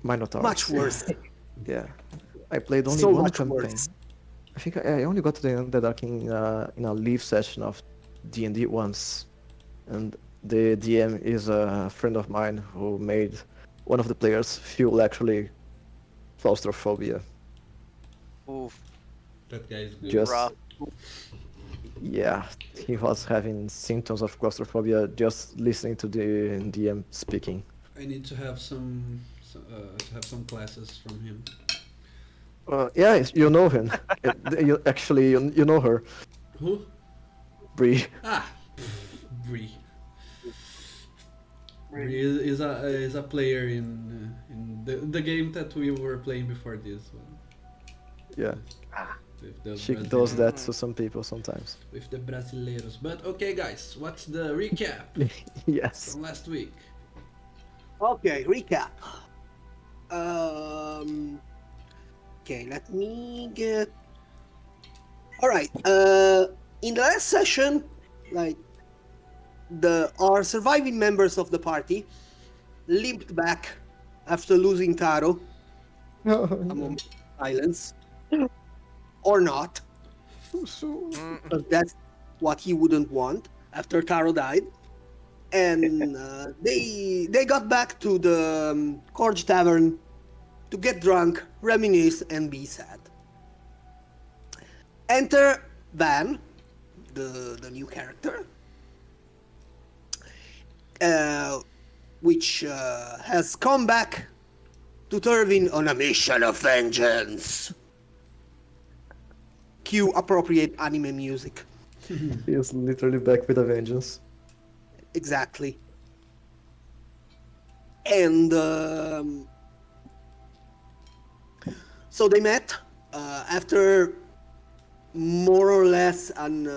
Minotaurs. Much worse. Yeah, I played only So one much campaign. worse. I think I only got to the Underdark in a leave session of D&D once, and the DM is a friend of mine who made one of the players feel actually claustrophobia. Oof, That guy is good. Just rough. yeah, he was having symptoms of claustrophobia just listening to the DM speaking. I need to have some classes from him. Yeah, you know him. You know her, Who? Bree. Ah, Bree. Bree is a player in the game that we were playing before this one. Yeah, With the she Brazilians. does that to some people sometimes. With the Brasileiros. But okay, guys, what's the recap Yes. from last week? Okay, recap. Okay, let me get. All right. In the last session, like our surviving members of the party limped back after losing Taro. A moment of silence, or not, because that's what he wouldn't want after Taro died. And they got back to the Corge Tavern to get drunk, reminisce, and be sad. Enter Van, the new character, which has come back to Turvin on a mission of vengeance. Cue appropriate anime music. He is literally back with a vengeance. Exactly. And so they met after more or less an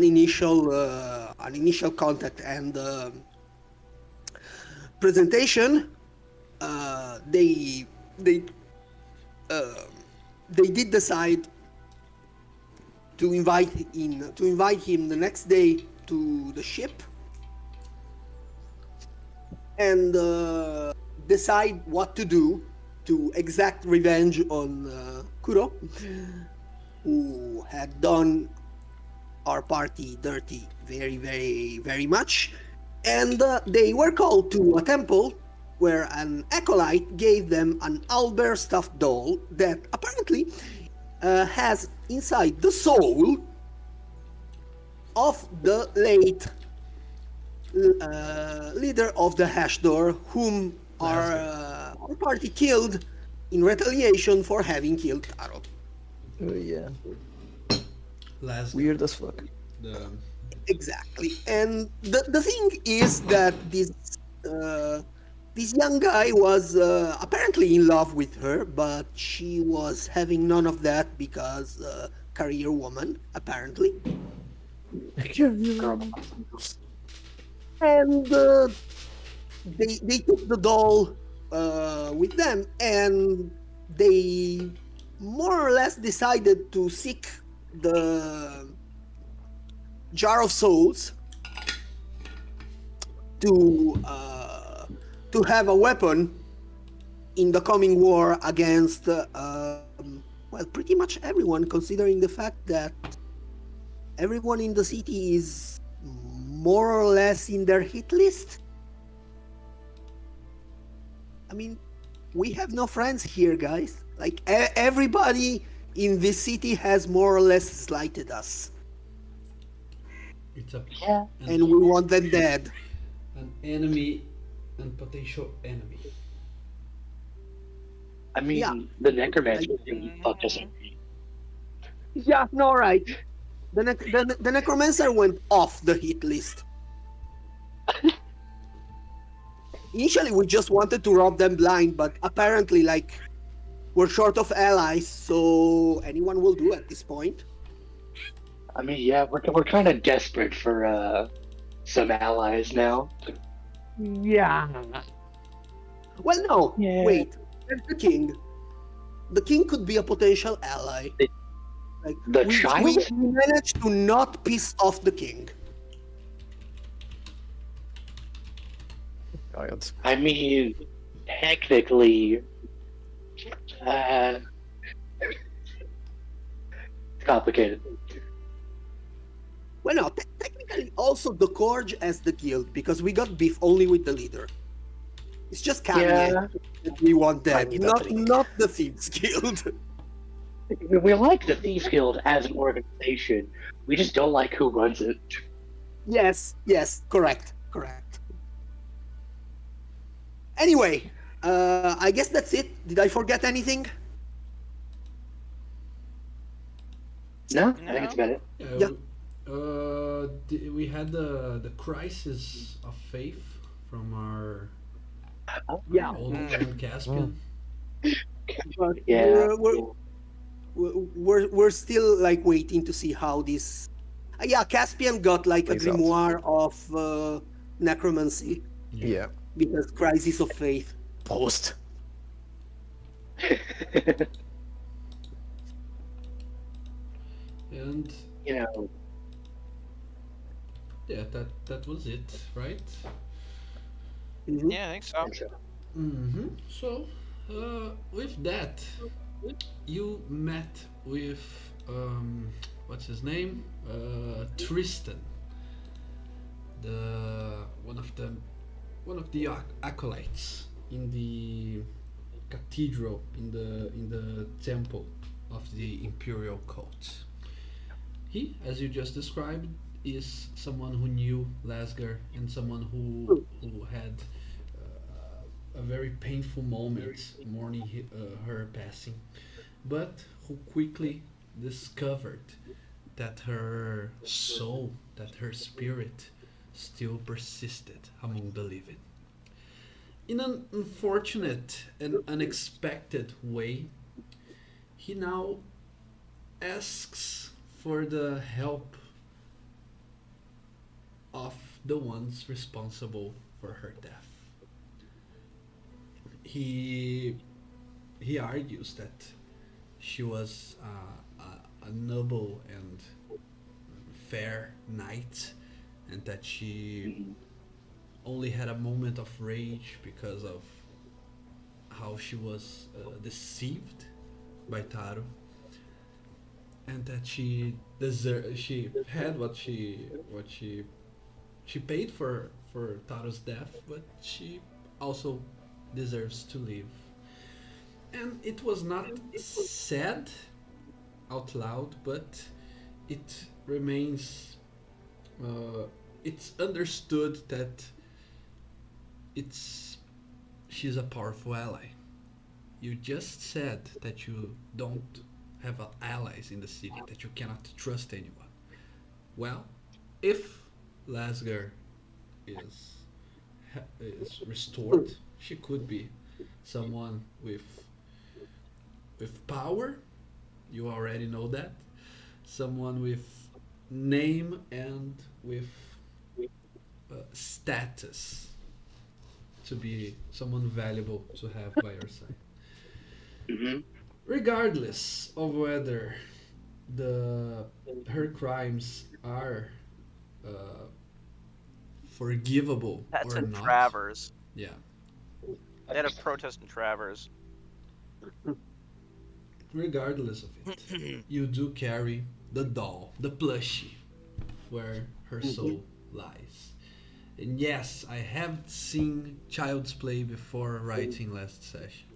initial contact and presentation. They did decide to invite him the next day to the ship and decide what to do to exact revenge on Kuro, who had done our party dirty very, very, very much. And they were called to a temple where an acolyte gave them an owlbear stuffed doll that apparently has inside the soul of the late leader of the Hash Door, whom our party killed in retaliation for having killed Taro. Yeah, Last weird as fuck. the Exactly. And the thing is that this young guy was apparently in love with her, but she was having none of that because career woman, apparently. And they took the doll with them, and they more or less decided to seek the Jar of Souls to have a weapon in the coming war against well, pretty much everyone, considering the fact that everyone in the city is more or less in their hit list. I mean, we have no friends here, guys. Like everybody in this city has more or less slighted us, it's a Yeah. and we want them dead. an enemy and potential enemy. I mean, Yeah. the necromancer thing fucked us up. Yeah, no, right. The necromancer went off the hit list. Initially, we just wanted to rob them blind, but apparently, like, we're short of allies, so anyone will do at this point. I mean, yeah, we're kind of desperate for some allies now. Yeah. Well, no. Yeah. Wait. There's the king. The king could be a potential ally. Like The we child? managed to not piss off the king. Child. I mean, technically, uh, it's complicated. Well, no, technically also the Corge as the guild, because we got beef only with the leader. It's just Kanye Yeah, that we want I dead, need a drink. not the Thieves Guild. we like the Thieves Guild as an organization. We just don't like who runs it. Yes, correct. Anyway, I guess that's it. Did I forget anything? No, I think it's about it. Yeah. We had the crisis of faith from our Yeah. old friend Caspian. But Yeah. we're still like waiting to see how this. Yeah, Caspian got like a Plays out. grimoire of necromancy Yeah. because crisis of faith. Post. And You know, yeah, that was it, right? Mhm. Yeah, I think so. I think so. Mm-hmm. So, with that, you met with what's his name? Tristan, the one of the acolytes in the cathedral in the temple of the imperial cult. He, as you just described, is someone who knew Lasgar and someone who had a very painful moment mourning her passing, but who quickly discovered that her soul, that her spirit, still persisted among the living. In an unfortunate and unexpected way, he now asks for the help of the ones responsible for her death. He he argues that she was a noble and fair knight, and that she only had a moment of rage because of how she was deceived by Taro, and that she had she paid for Taro's death, but she also deserves to live. And it was not said out loud, but it remains. It's understood that it's she's a powerful ally. You just said that you don't have allies in the city, that you cannot trust anyone. Well, if Lasgar is is restored, she could be someone with power. You already know that. Someone with name and with status, to be someone valuable to have by your side. Hmm. Regardless of whether the her crimes are uh, forgivable That's or in not, Travers. yeah. They had a protest in Travers. Regardless of it, you do carry the doll, the plushie, where her soul lies. And yes, I have seen Child's Play before writing last session.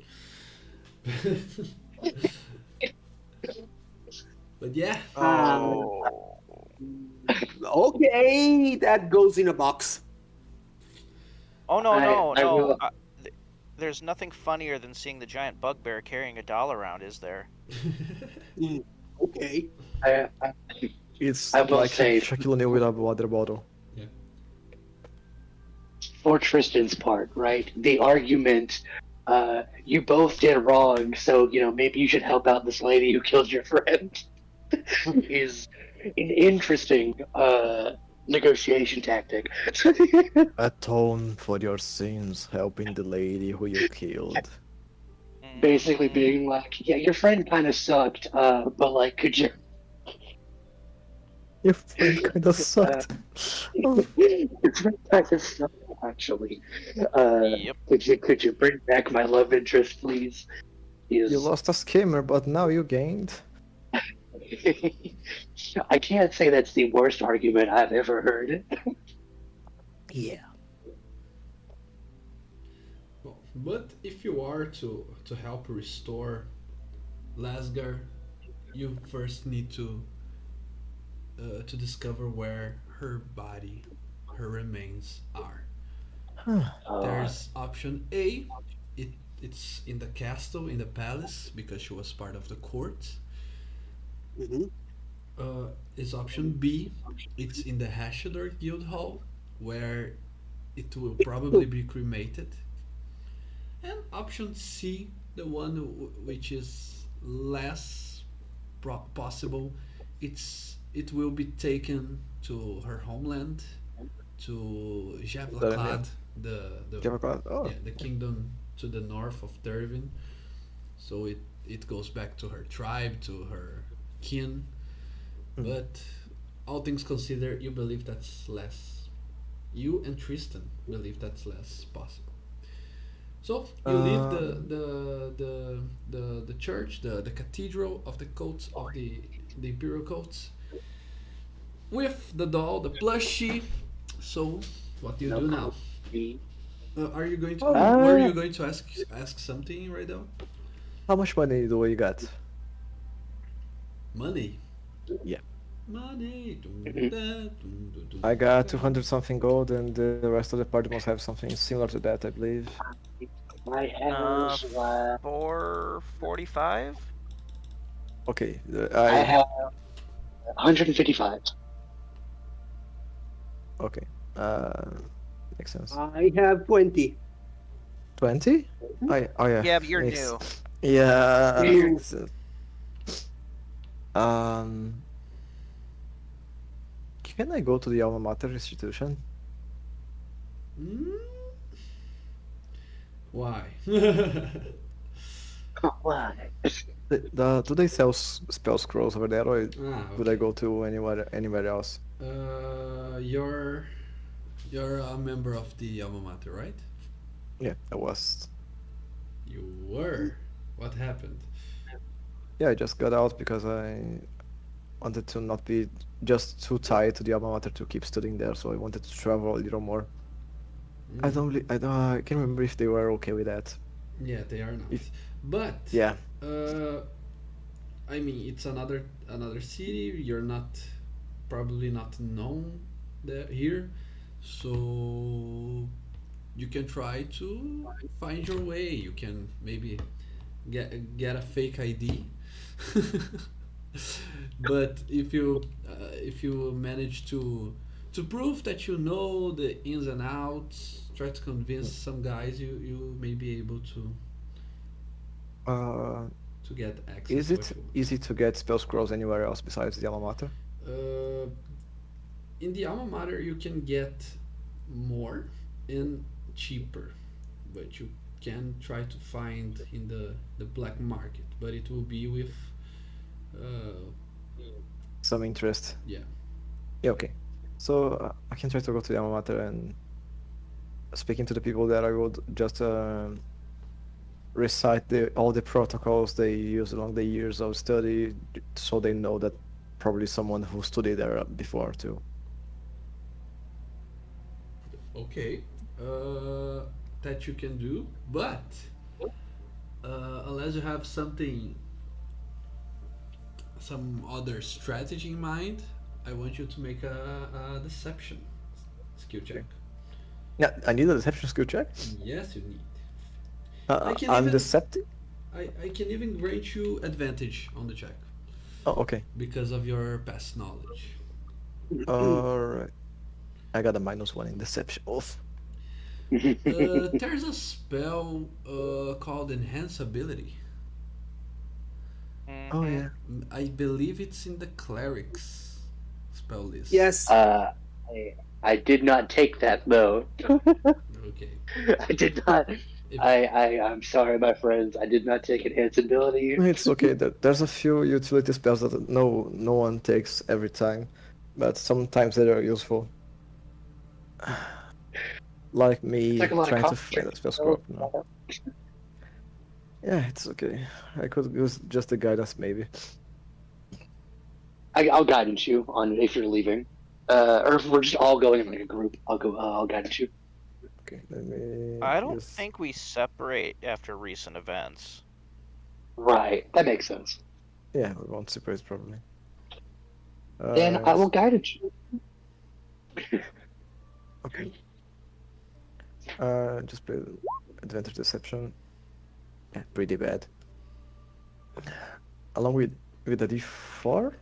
But yeah, Oh. Okay, that goes in a box. Oh no, I no, I no. will. There's nothing funnier than seeing the giant bugbear carrying a doll around, is there? Okay. I It's I will like say Shaquille O'Neal with a water bottle. yeah. for Tristan's part, right? The argument, you both did wrong, so maybe you should help out this lady who killed your friend. Is an interesting negotiation tactic. Atone for your sins, helping the lady who you killed. Basically, Mhm. being like, yeah, your friend kind of sucked, but like, could you? Your friend kinda Uh, sucked. Oh, your friend kind of sucked. actually. Yep. Could you bring back my love interest, please? You Is lost a skimmer, but now you gained. I can't say that's the worst argument I've ever heard. Yeah. Well, but if you are to help restore Lasgar, you first need to discover where her body, her remains are. Uh, There's option A. It it's in the castle, in the palace, because she was part of the court. Mhm. Is option B. It's in the Hashador Guild Hall, where it will probably be cremated. And option C, the one which is less possible, it will be taken to her homeland, to Darwin. Javlaklad, the Java. Oh. yeah, the kingdom to the north of Dervin. So it goes back to her tribe, to her kin. Mm. But all things considered, you believe that's less. You and Tristan believe that's less possible. So you leave Um. the church, the cathedral of the coats of the imperial coats, with the doll, the plushie. So what do you no do now? coffee. Are you going to? Oh, Were Uh, you going to ask something right now? how much money do we got? Money. Yeah. Money. I got 200 something gold, and the rest of the party must have something similar to that, I believe. I have 445. Okay, I I. have 155. Okay. Uh, makes sense. I have 20. 20? Oh yeah, Yeah, but you're makes. new. Yeah, You're makes sense. Um, can I go to the alma mater institution? Mm? Why? Why? Do they sell spell scrolls over there, or would I Okay. go to anywhere else? You're a member of the alma mater, right? Yeah, I was. You were. What happened? Yeah, I just got out because I wanted to not be just too tied to the alma mater to keep studying there, so I wanted to travel a little more. Mm, I don't, I can't remember if they were okay with that. yeah, they are not. If But yeah, uh, I mean, it's another city. You're not probably not known there here, so you can try to find your way. You can maybe get a fake ID. But if you manage to prove that you know the ins and outs, try to convince mm, some guys, you may be able uh, to get access is to it what you want. easy to get spell scrolls anywhere else besides the alma mater? Uh, in the alma mater, you can get more and cheaper, but you can try to find in the black market, but it will be with uh, Some interest. yeah. Yeah, okay. So I can try to go to the alma mater and speaking to the people there. I would just recite all the protocols they use along the years of study, so they know that probably someone who studied there before too. Okay, that you can do, but unless you have some other strategy in mind, I want you to make a deception skill check. Okay. Yeah, I need a deception skill check. Yes, you need. I can I'm even deceptive. I can even grant you advantage on the check Oh, okay. because of your past knowledge. All right. I got a -1 in deception. Oof. There's a spell called Enhance Ability. Oh Mm-hmm. yeah. I believe it's in the clerics spell list. Yes. uh, I, I did not take that though. Okay. I did not. If I'm sorry, my friends. I did not take enhance ability. It's okay. There's a few utility spells that no one takes every time, but sometimes they are useful. like It's me like a lot of trying to find a concentration. spell scroll. No. Yeah, it's okay. I could use just the guidance maybe. I'll guidance you on if you're leaving, or if we're just all going in like a group. I'll go. I'll guidance you. Okay, let me I don't use. think we separate after recent events. Right, that makes sense. Yeah, we won't separate probably. Then I will guidance you. Okay. Just play advantage deception. Yeah, pretty bad. Along with the D4.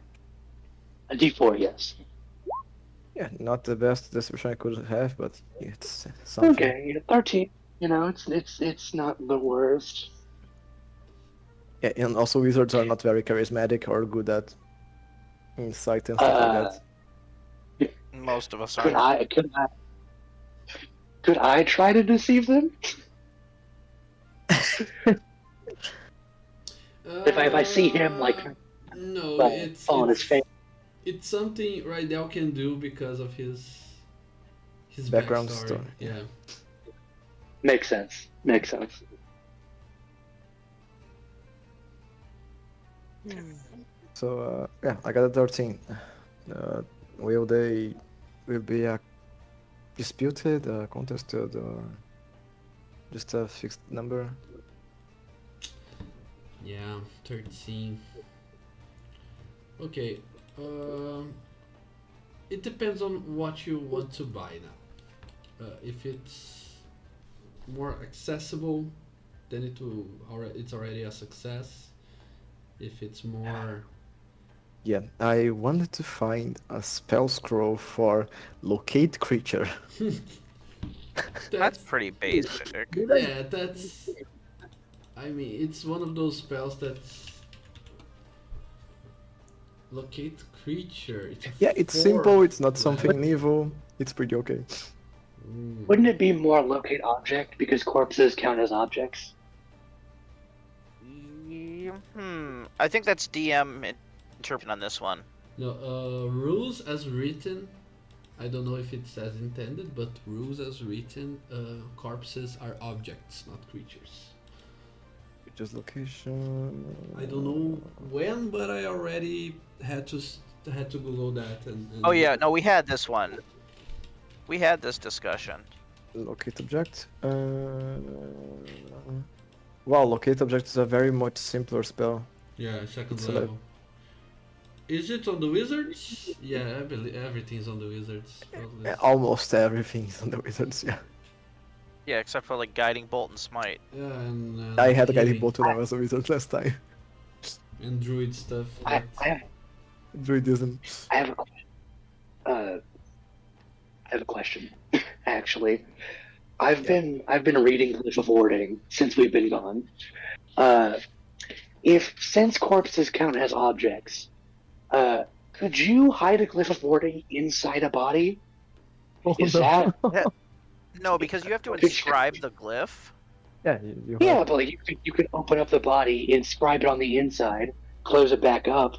A D4, yes. Yeah, not the best deception I could have, but it's something. Okay, 13. You know, it's not the worst. Yeah, and also wizards are not very charismatic or good at insight and stuff like Uh, that. Most of us could aren't. I could I could I try to deceive them if I see him like No, fall on his face? it's something Rydell can do because of his Background backstory. story. Yeah. Makes sense. Makes sense. So yeah, I got a 13. Uh, will they will be a disputed, contested, or just a fixed number? Yeah, 13. Okay. Um, it depends on what you want to buy now. If it's more accessible, then it's already a success. If it's more, Yeah, I wanted to find a spell scroll for locate creature. That's that's pretty basic. yeah, that's. I mean, it's one of those spells that's locate creature. It's a Yeah, it's four simple. It's not level. something evil. It's pretty okay. Wouldn't it be more locate object because corpses count as objects? I think that's DM interpreting on this one. No, rules as written. I don't know if it's as intended, but rules as written, corpses are objects, not creatures. Just location. I don't know when, but I already had to Google that and Oh yeah, no, we had this one. We had this discussion. Locate object. Wow, locate object is a very much simpler spell. yeah, second It's a level. Is it on the wizards? Yeah, I believe everything's on the wizards. almost everything is on the wizards. Yeah, Yeah, except for like guiding bolt and smite. Yeah, and I had a guiding healing bolt when I was a wizard last time. and druid stuff. I, But I, Druidism. I have I have a question. Actually, I've been reading Glyph of Warding since we've been gone. Uh, if since corpses count as objects, could you hide a Glyph of Warding inside a body? Oh Is no. that No, because you have to Could you- inscribe the glyph. Yeah, you yeah? have. But like you could open up the body, inscribe it on the inside, close it back up.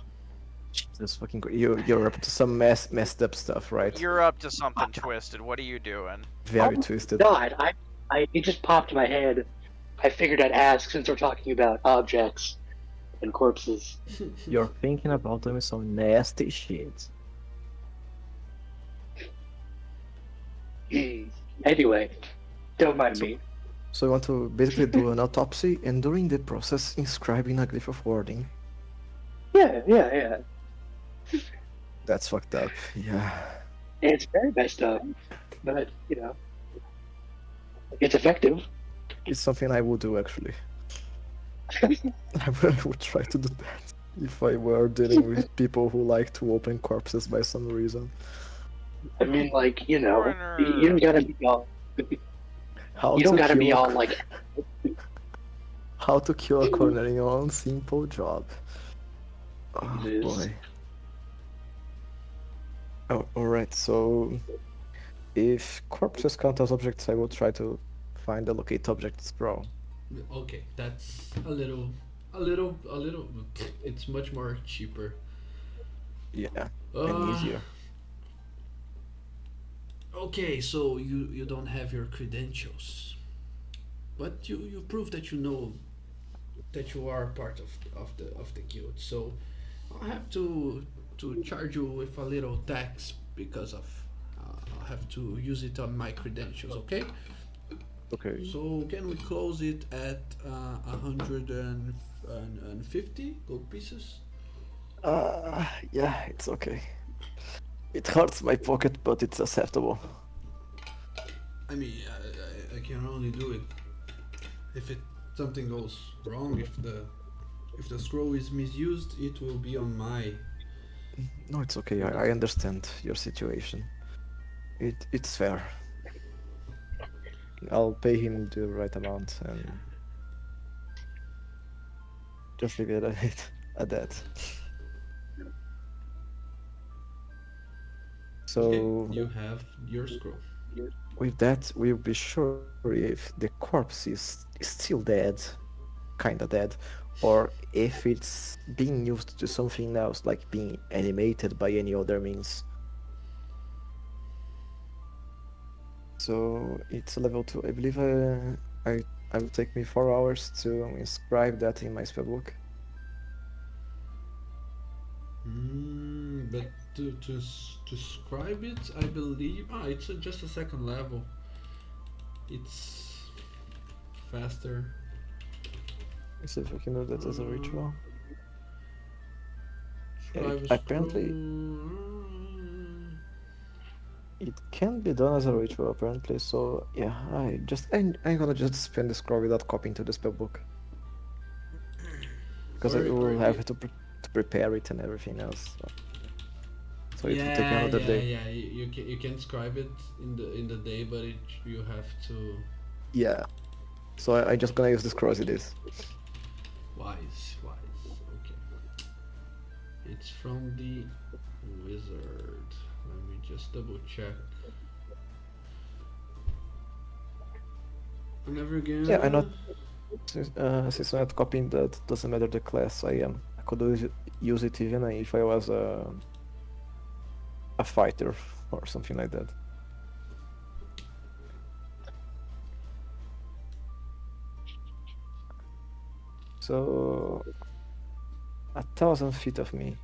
Jesus fucking. You're up to some messed up stuff, right? You're up to something twisted. What are you doing? Very Oh, twisted. God, it just popped in my head. I figured I'd ask since we're talking about objects and corpses. You're thinking about doing some nasty shit. Anyway, don't mind me. So you want to basically do an autopsy and during the process inscribing a glyph of warding. Yeah. That's fucked up. Yeah. It's very messed up, but it's effective. It's something I would do actually. I would try to do that if I were dealing with people who like to open corpses by some reason. I mean, like you Foreigner. don't gotta be all. How You don't to gotta be kill a all cor- like. How to kill a coroner in one simple job. Oh Yes. boy. Oh, alright, so if corpses count as objects, I will try to find the locate object sprawl. okay, that's a little. It's much more cheaper. Yeah, Uh, and easier. Okay, so you don't have your credentials, but you prove that you know that you are part of the guild. So I have to charge you with a little tax because of I have to use it on my credentials. Okay. Okay. So can we close it at 150 gold pieces? Yeah, it's okay. It hurts my pocket, but it's acceptable. I mean, I can only do it if it something goes wrong. If the scroll is misused, it will be on my No, it's okay. I credit. understand your situation. It's fair. I'll pay him the right amount and just leave it at it at that. Okay, So you have your scroll. with that, we'll be sure if the corpse is still dead, kinda dead, or if it's being used to something else, like being animated by any other means. So it's a level 2. I believe I will take me 4 hours to inscribe that in my spellbook. But to scribe it, I believe. It's just a second level. It's faster. Let's see if I can do that as a Uh, ritual. Yeah, Scribe apparently scroll. it can be done as a ritual apparently. So yeah, I'm gonna just spend the scroll without copying to the spellbook because I Or will yeah, have to prepare it and everything else. So it will take me yeah, another yeah, day. yeah. You can scribe it in the day, but you have to Yeah. So I just gonna use the scroll as it is. wise. Okay, it's from the wizard. Let me just double check. Never Yeah, I know. again. Since I'm not copying that, doesn't matter the class I am. I could use it even if I was a fighter or something like that. So 1,000 feet of me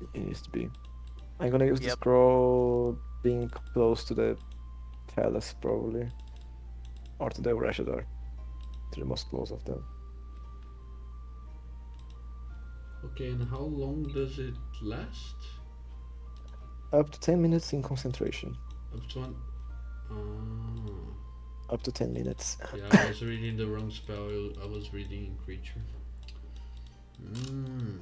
it needs to be. I'm gonna use the Yep. scroll being close to the palace probably, or to the Rashadar, to the most close of them. Okay, and how long does it last? Up to 10 minutes in concentration. Up to one. Oh. Up to 10 minutes. Yeah, I was reading the wrong spell. I was reading creature. Mm.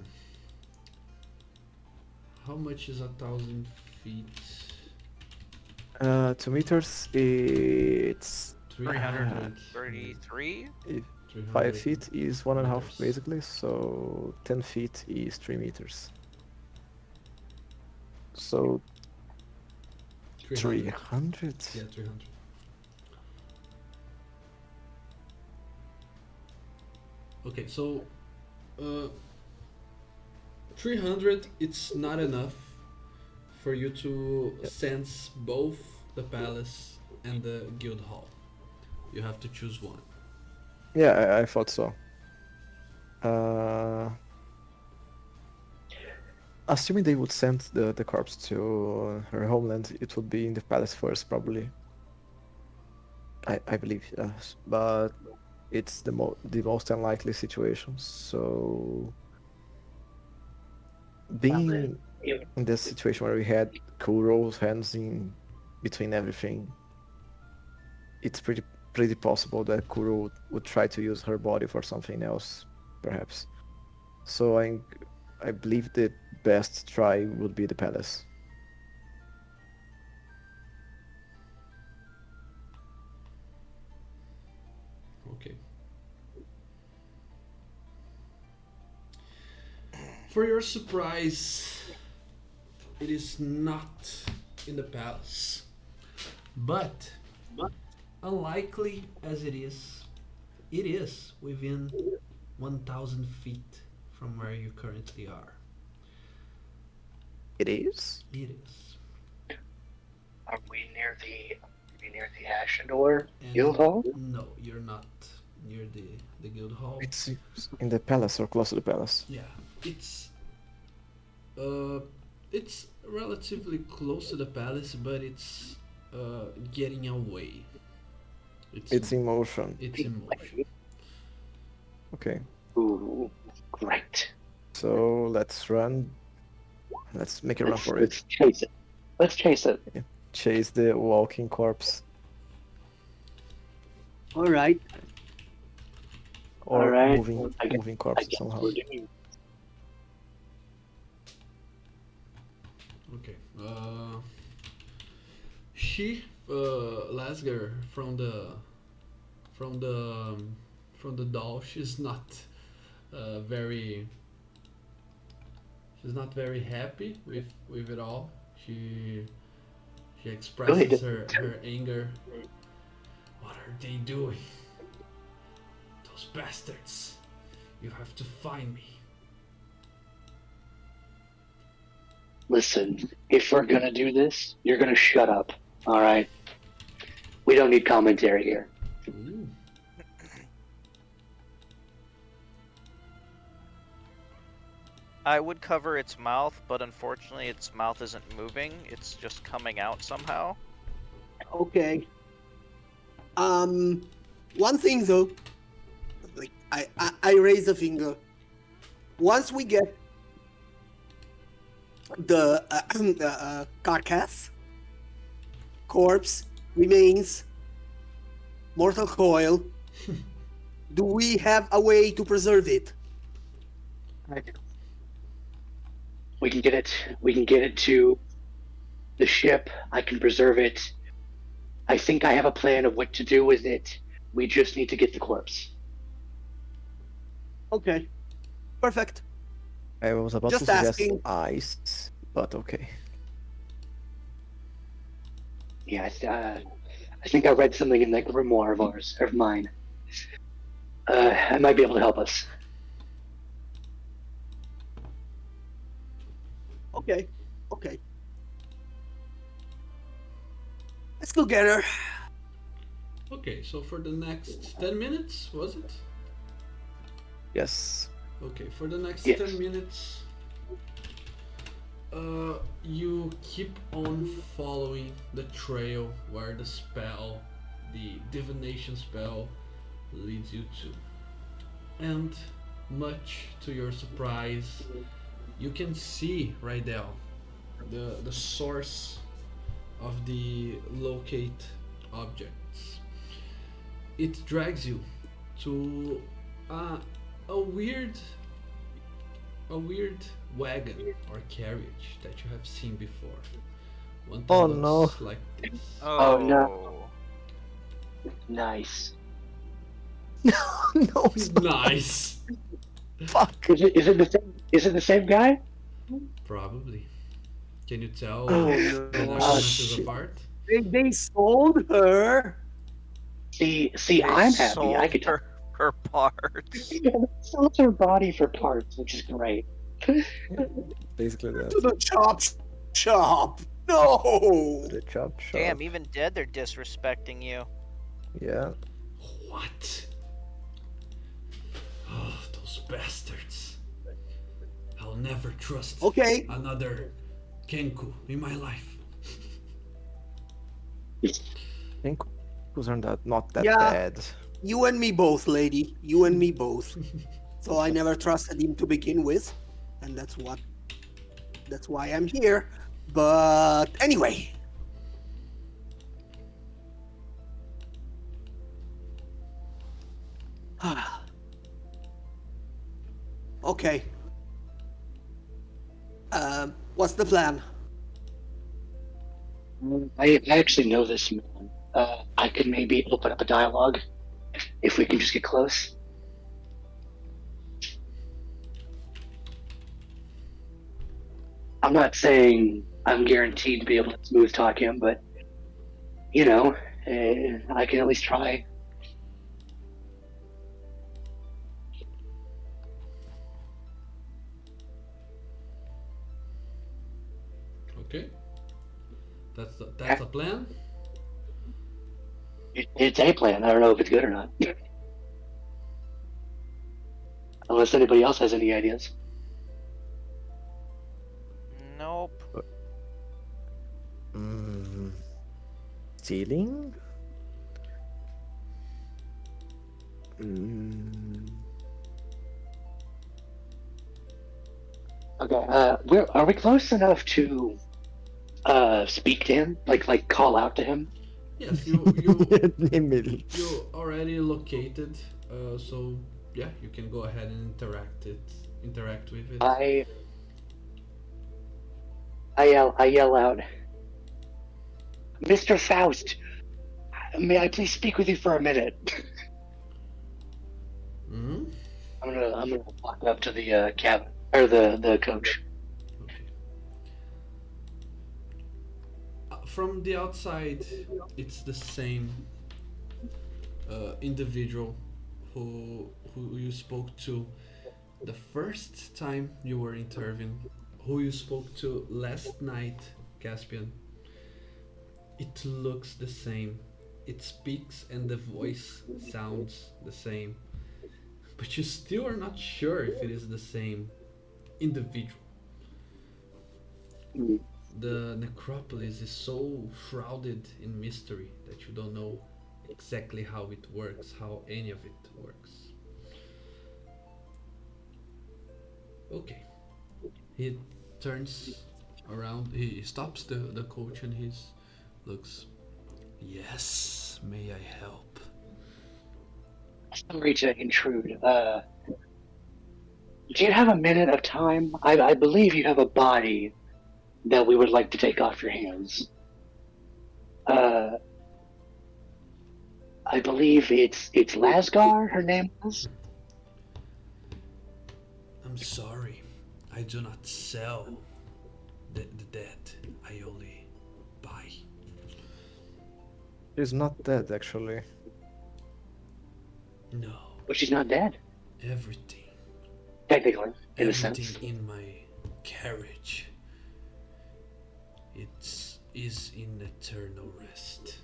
How much is 1,000 feet? 2 meters, it's uh, 300. 333? if 5 300 feet is one and a half meters. basically, so 10 feet is 3 meters. So 300. 300? Yeah, 300. Okay, so uh, 300 it's not enough for you to Yep. sense both the palace and the guild hall. You have to choose one. Yeah, I thought so. Uh, Assuming they would send the corpse to her homeland, it would be in the palace first, probably. I believe, yes. But it's the most unlikely situation. So being in this situation where we had Kuro's hands in between everything, it's pretty possible that Kuro would try to use her body for something else, perhaps. So I believe the best try would be the palace. Okay. For your surprise, it is not in the palace. But, unlikely as it is within 1,000 feet from where you currently are. It is? It is. Are we near near the Ashador Guild And Hall? no, you're not near the guild hall. It's in the palace or close to the palace. Yeah, it's uh, it's relatively close to the palace, but it's getting away. It's It's in motion. it's in motion. Okay. Ooh, great. So let's run. Let's make a run for it. Let's chase it. Let's chase it. Chase the walking corpse. All right. Or Alright. moving I guess- moving I corpse guess somehow. we're doing. Okay. She Lasger from the from the doll. She's not very. She's not very happy with it all. She expresses her anger. What are they doing? Those bastards! You have to find me. Listen, if we're gonna do this, you're gonna shut up. All right. We don't need commentary here. Ooh. I would cover its mouth, but unfortunately its mouth isn't moving. It's just coming out somehow. Okay. One thing though, like I raise a finger. Once we get the carcass, corpse, remains, mortal coil, do we have a way to preserve it? We can get it. We can get it to the ship. I can preserve it. I think I have a plan of what to do with it. We just need to get the corpse. Okay. Perfect. I was about Just to suggest asking. ice, but okay. Yeah, I think I read something in that grimoire of mine. I might be able to help us. Okay. Okay. Let's go get her. Okay, so for the next 10 minutes, was it? Yes. Okay, for the next Yes. 10 minutes, you keep on following the trail where the spell, the divination spell, leads you to. And much to your surprise, you can see right now the source of the locate objects. It drags you to a weird wagon or carriage that you have seen before. One that Oh, looks no. like this. Oh, no. Nice. No, stop. Nice. Fuck. Is it the same guy? Probably. Can you tell Oh, the no. necromancers shit. apart? They sold her. See, They I'm happy. sold I could her parts. sells her body for parts, which is great. Basically To that. the chop shop. No. The chop shop. Damn, even dead they're disrespecting you. Yeah. What? Oh, those bastards. I'll never trust Okay. another Kenku in my life. Kenkus aren't not that Yeah. bad. You and me both, lady. You and me both. So I never trusted him to begin with, and that's why I'm here. But anyway. Okay. What's the plan? I actually know this man. I could maybe open up a dialogue if we can just get close. I'm not saying I'm guaranteed to be able to smooth talk him, but you know, I can at least try. Okay. That's a plan. It's a plan. I don't know if it's good or not. Unless anybody else has any ideas. Nope. Mm, stealing? Mm, Okay. Are we close enough to speak to him? Like call out to him? Yes, Emil. you already located, so yeah, you can go ahead and interact with it. I I yell out, Mr. Faust, may I please speak with you for a minute? Hmm. I'm gonna walk up to the cabin or the coach. Okay. From the outside, it's the same individual who you spoke to the first time you were interviewing, who you spoke to last night, Caspian. It looks the same. It speaks and the voice sounds the same. But you still are not sure if it is the same individual. Hmm. The necropolis is so shrouded in mystery that you don't know exactly how it works, how any of it works. Okay. He turns around, he stops the coach and he looks. Yes, may I help? Sorry to intrude. Do you have a minute of time? I believe you have a body that we would like to take off your hands. Uh, I believe it's Lasgar. Her name was. I'm sorry, I do not sell the dead. I only buy. She's not dead, actually. No, But she's not dead, everything, technically, in a everything sense. in my carriage, it is in eternal rest.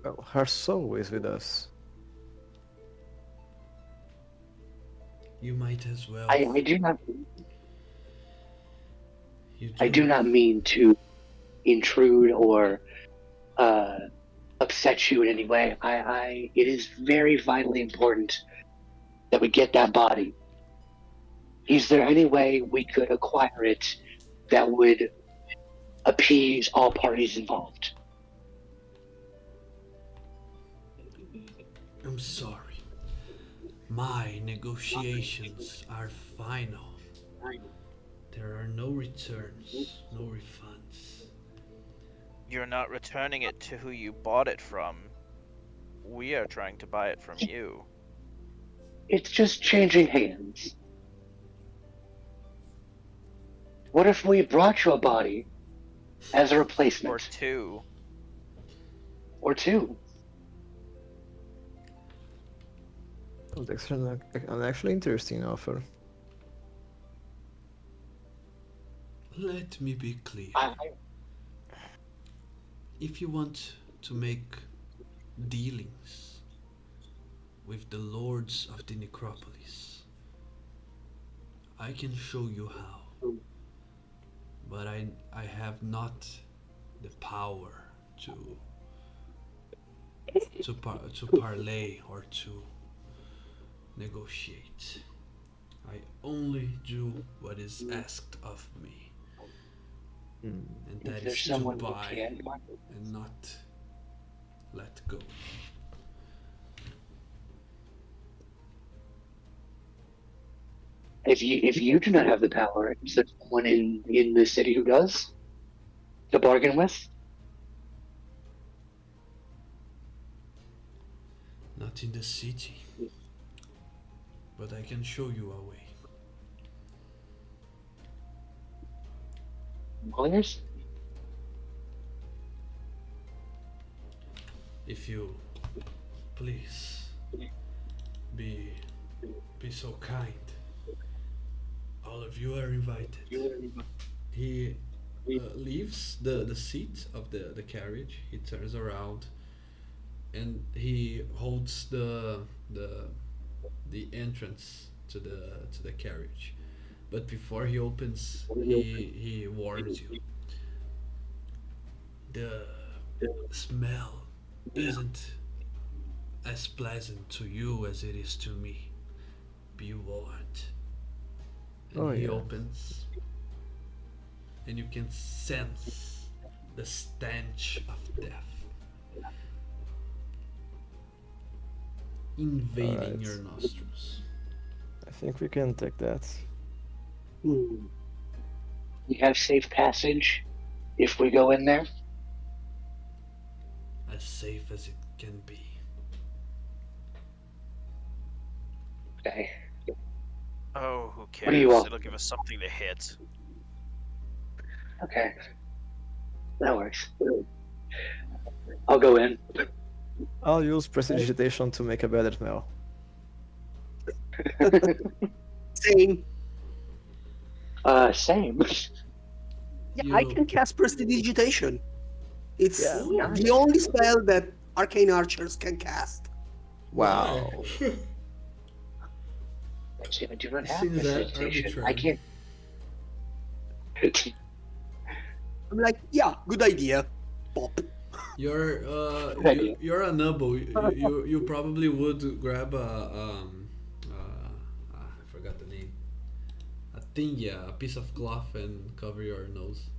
Well, her soul is with us. You might as well. I do not You I do. do not mean to intrude or uh, upset you in any way. It is very vitally important that we get that body. Is there any way we could acquire it that would appease all parties involved? I'm sorry. My negotiations are final. There are no returns, no refunds. You're not returning it to who you bought it from. We are trying to buy it from you. It's just changing hands. What if we brought you a body as a Or replacement? two. Or two? Oh, that's an actually interesting offer. Let me be clear. I, If you want to make dealings with the lords of the necropolis, I can show you how. But I have not the power to to parlay or to negotiate. I only do what is asked of me, Mm. and is that there is to someone who buy can? and not let go. If you do not have the power, is there someone in the city who does to bargain with? Not in the city, but I can show you a way. Lawyers? If you please be be so kind, all of you are invited. He leaves the seat of the carriage. He turns around and he holds the the entrance to the carriage. But before he opens, he warns you. The smell isn't as pleasant to you as it is to me. Be warned. And Oh he yeah. opens, and you can sense the stench of death All invading your right. nostrils. I think we can take that. Hmm. We have safe passage if we go in there. As safe as it can be. Okay. Oh, who What do you cares? want? It'll give us something to hit. Okay, that works. I'll go in. I'll use prestidigitation to make a better smell. Same. Same. Yeah, I You can cast Prestidigitation. It's Yeah. the only spell that arcane archers can cast. why? Wow. Actually, I do not have Seems that prestidigitation. I arbitrary. can't. I'm like, yeah, good idea. Pop. Good idea. You're a noble. You probably would grab a I forgot the name. A thing, yeah, a piece of cloth and cover your nose.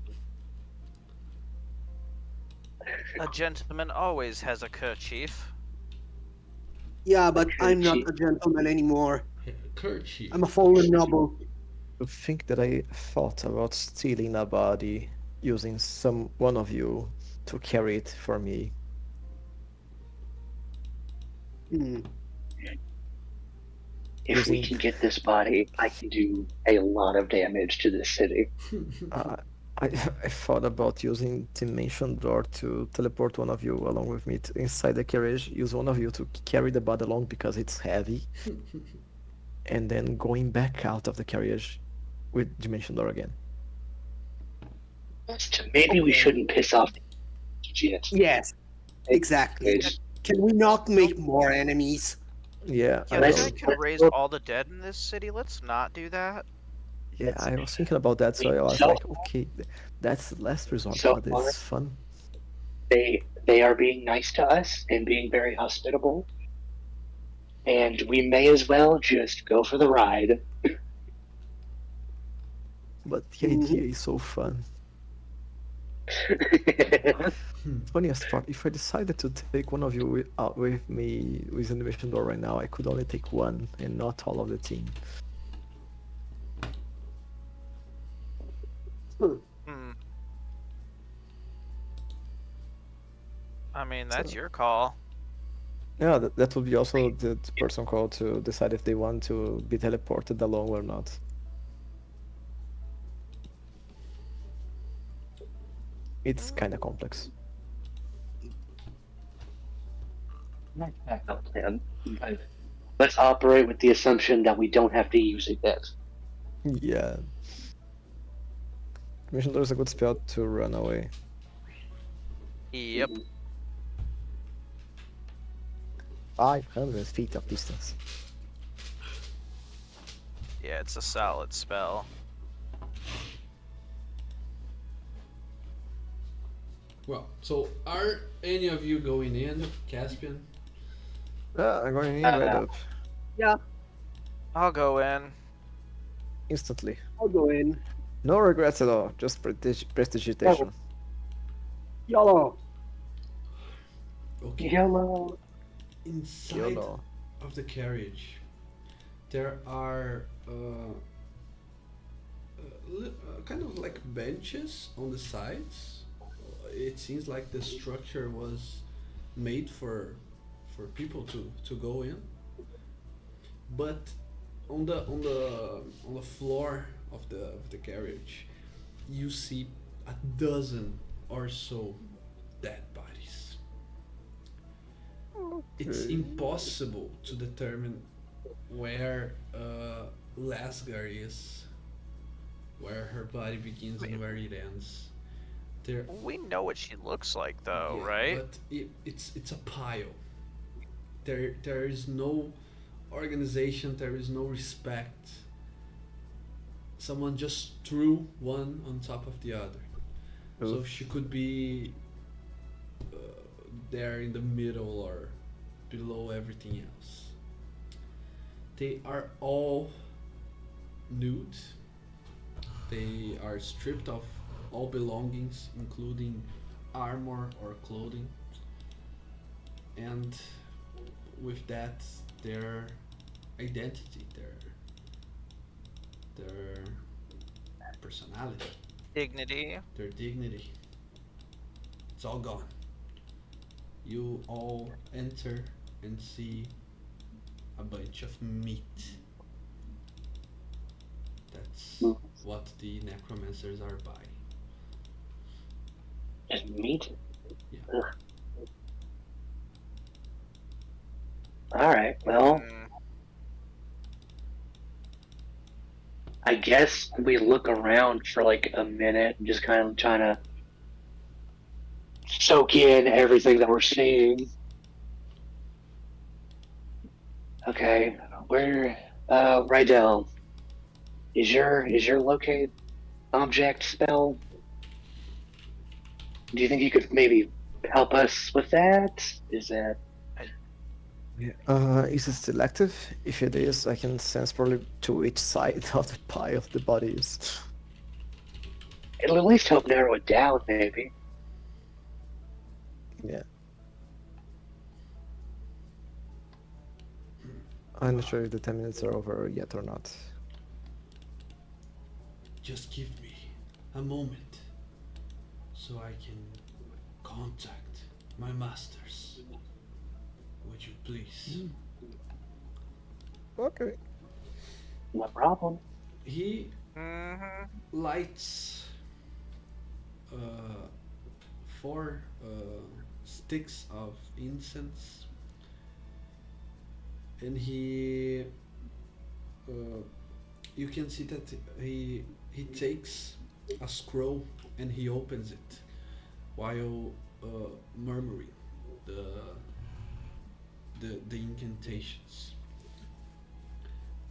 A gentleman always has a kerchief. Yeah, but I'm not Cheap. a gentleman anymore. Kerchief. I'm a fallen noble. To think that I thought about stealing a body, using some one of you to carry it for me. Hmm. If we Using can get this body, I can do a lot of damage to this city. uh, I I thought about using dimension door to teleport one of you along with me inside the carriage. Use one of you to carry the body along because it's heavy, and then going back out of the carriage with dimension door again. Maybe we Okay. shouldn't piss off the yet. Yes, exactly. Can we not make more enemies? Yeah, Yeah, I the Let's guy know. can let's raise go. all the dead in this city. Let's not do that. Yeah, I was thinking about that, so I was So like, okay, that's the last resort, so but far, it's fun. they are being nice to us and being very hospitable, and we may as well just go for the ride. But the idea Mhm. is so fun. Funniest part, if I decided to take one of you out with me with animation door right now, I could only take one and not all of the team. Hmm. Hmm. I mean, that's So your call. yeah, that would be also the person called to decide if they want to be teleported along or not. It's kind of complex. Nice backup plan. But let's operate with the assumption that we don't have to use it yet. Yeah, animation door is a good spell to run away. Yep. 500 feet of distance. Yeah, it's a solid spell. Well, so are any of you going in, Caspian? I'm going in right Uh, up Yeah, I'll go in. instantly. I'll go in. No regrets at all. Just oh, prestidigitation. YOLO. Okay. yellow. Inside YOLO. of the carriage, there are kind of like benches on the sides. It seems like the structure was made for people to go in. But on the floor of the carriage, you see a dozen or so dead bodies. It's Okay. impossible to determine where Lasgar is, where her body begins and where it ends. There, We know what she looks like, though, yeah, right? but it's a pile. There is no organization. There is no respect. Someone just threw one on top of the other. So she Oof. could be uh, there in the middle or below everything else. They are all nude. They are stripped of all belongings, including armor or clothing, and with that, their identity, their personality, Dignity. their dignity. It's all gone. You all enter and see a bunch of meat. That's Mm, what the necromancers are by. just meat. Yeah. Ugh. All right. Well, Mm, I guess we look around for like a minute, just kind of trying to soak in everything that we're seeing. Okay, where? Rydell, is your locate object spell? Do you think you could maybe help us with that? Is that I, Yeah. Is it selective? If it is, I can sense probably to each side of the pile the body is. it'll at least help narrow it down, maybe? Yeah. I'm not Uh, sure if the 10 minutes are over yet or not. just give me a moment so I can contact my masters. Would you please? Okay. No problem. He mhm. lights uh, four sticks of incense, and uh, you can see that he takes a scroll and he opens it while murmuring the the incantations.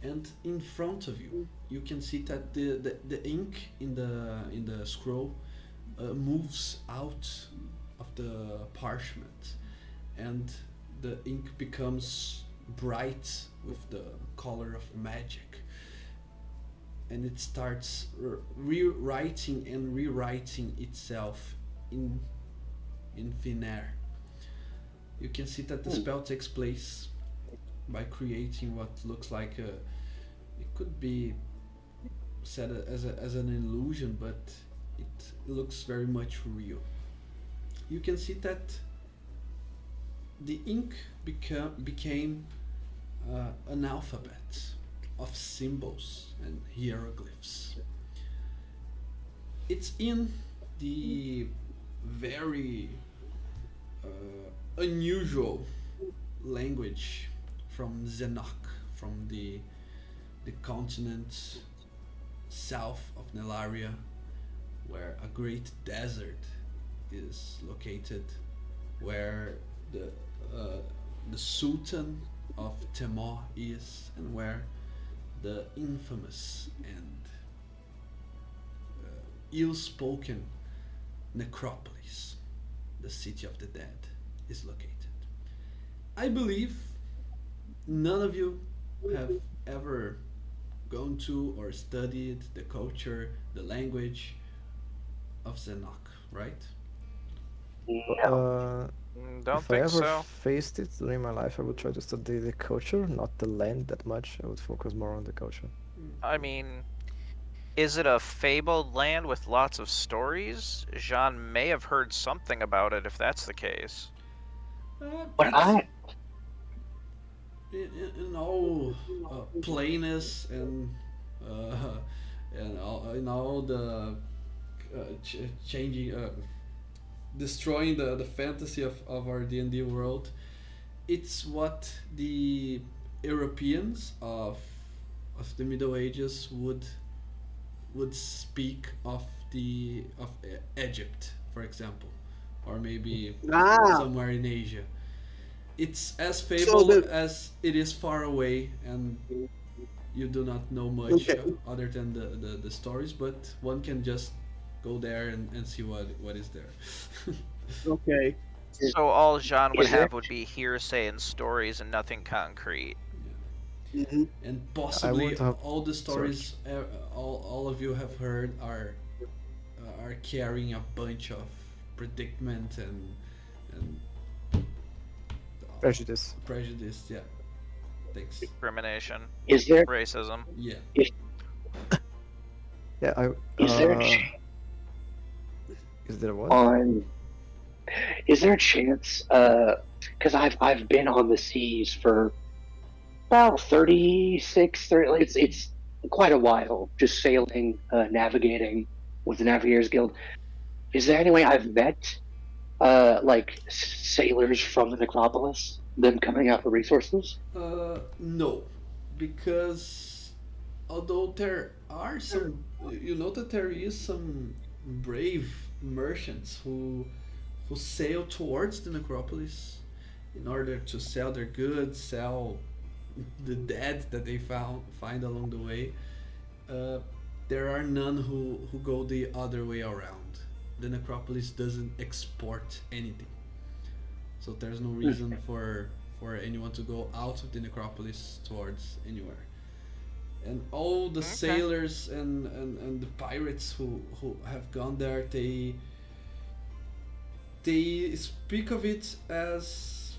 And in front of you, you can see that the ink in the scroll moves out of the parchment, and the ink becomes bright with the color of magic, and it starts rewriting and rewriting itself in thin air. You can see that the Hmm. spell takes place by creating what looks like a, it could be said as an illusion, but it looks very much real. You can see that the ink became an alphabet of symbols and hieroglyphs. It's in the very unusual language from Zenok, from the continent south of Nelaria, where a great desert is located, where the uh, the Sultan of Temor is, and where the infamous and ill-spoken necropolis, the city of the dead, is located. I believe none of you have ever gone to or studied the culture, the language of Zenok, right? No. Don't If I think ever so. faced it during my life, I would try to study the culture, not the land that much. I would focus more on the culture. I mean, is it a fabled land with lots of stories? Jean may have heard something about it if that's the case. What It's I in all plainness and uh, in all the changing, destroying the fantasy of our D&D world. It's what the Europeans of the Middle Ages would speak of the of Egypt, for example, or maybe Ah, somewhere in Asia. It's as so fable the as it is far away, and you do not know much okay, other than the stories, but one can just go there and see what is there. okay. Is, So all Jean would is there have would be hearsay and stories and nothing concrete. Hmm. And I possibly wouldn't have. all the Sorry. stories all of you have heard are carrying a bunch of predicament and Prejudice. prejudice. Yeah, thanks. Discrimination, is there racism. Yeah. is, Yeah, I. is there a ch- Is there what? on is there a chance? Because I've been on the seas for about 36, 30. It's quite a while, just sailing, navigating with the Navigators Guild. Is there any way I've met like sailors from the necropolis, them coming out for resources? No, because although there are some, you know that there is some brave merchants who sail towards the necropolis in order to sell their goods, sell the dead that they find along the way. Uh, there are none who go the other way around. The necropolis doesn't export anything, so there's no reason for anyone to go out of the necropolis towards anywhere. And all the Okay. sailors and the pirates who have gone there, they speak of it as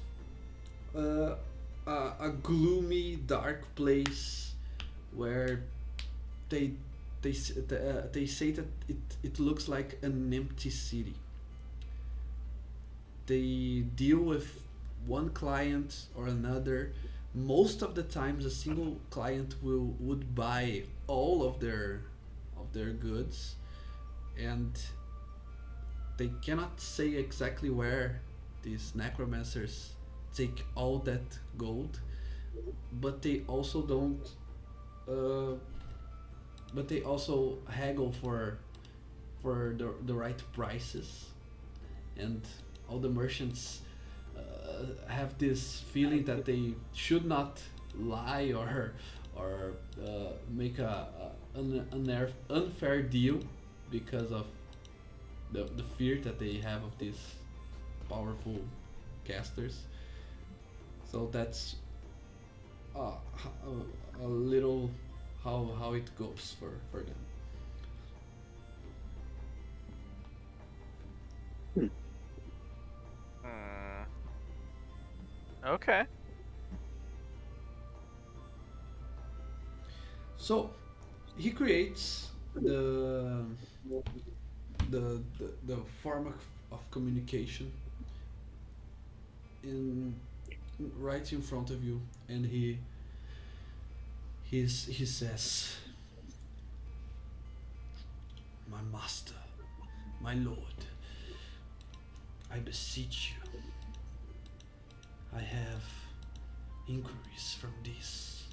uh, a gloomy, dark place where they they say that it looks like an empty city. They deal with one client or another. Most of the times, a single client would buy all of their goods, and they cannot say exactly where these necromancers take all that gold, but they also don't. Uh, but they also haggle for the right prices, and all the merchants have this feeling that they should not lie or make an unfair deal because of the fear that they have of these powerful casters. So that's a little how it goes for them. Hmm. Hmm. Okay. So he creates the form of communication in right in front of you, and he says, "My master, my lord, I beseech you. I have inquiries from this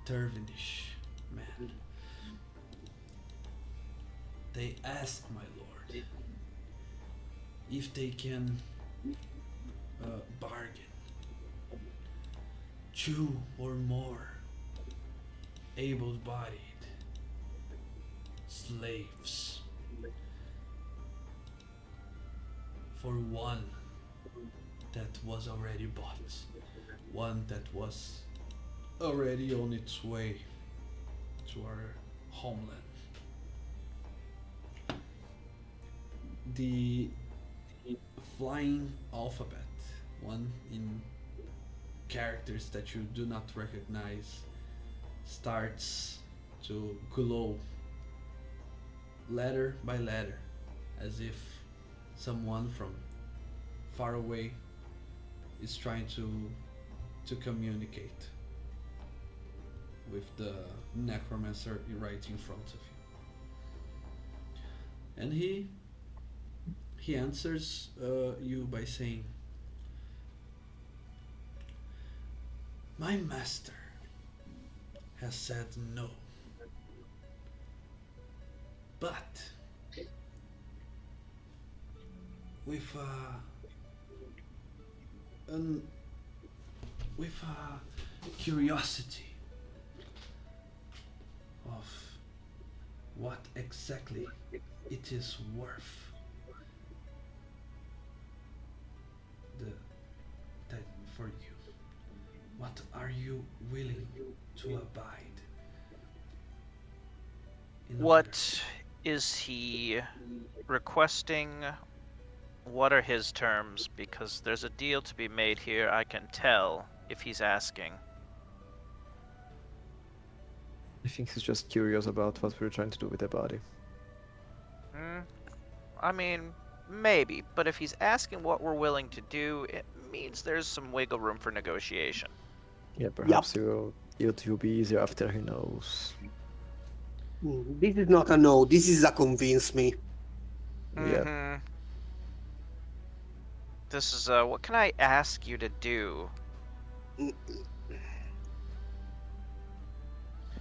Tervinish man. They ask, my lord, if they can bargain 2 or more able-bodied slaves for one that was already bought, one that was already on its way to our homeland. The flying alphabet, one in characters that you do not recognize, starts to glow letter by letter as if someone from far away is trying to communicate with the necromancer right in front of you. And he answers you by saying, "My master has said no, but with an with curiosity of what exactly it is worth the that for you. What are you willing to abide in order? What is he requesting? What are his terms? Because there's a deal to be made here, I can tell, if he's asking. I think he's just curious about what we're trying to do with the body. Hmm? I mean, maybe, but if he's asking what we're willing to do, it means there's some wiggle room for negotiation. Yeah, perhaps it will be easier after he knows. This is not a no. This is a convince me. Yeah. Mm-hmm. This is, what can I ask you to do? Mm,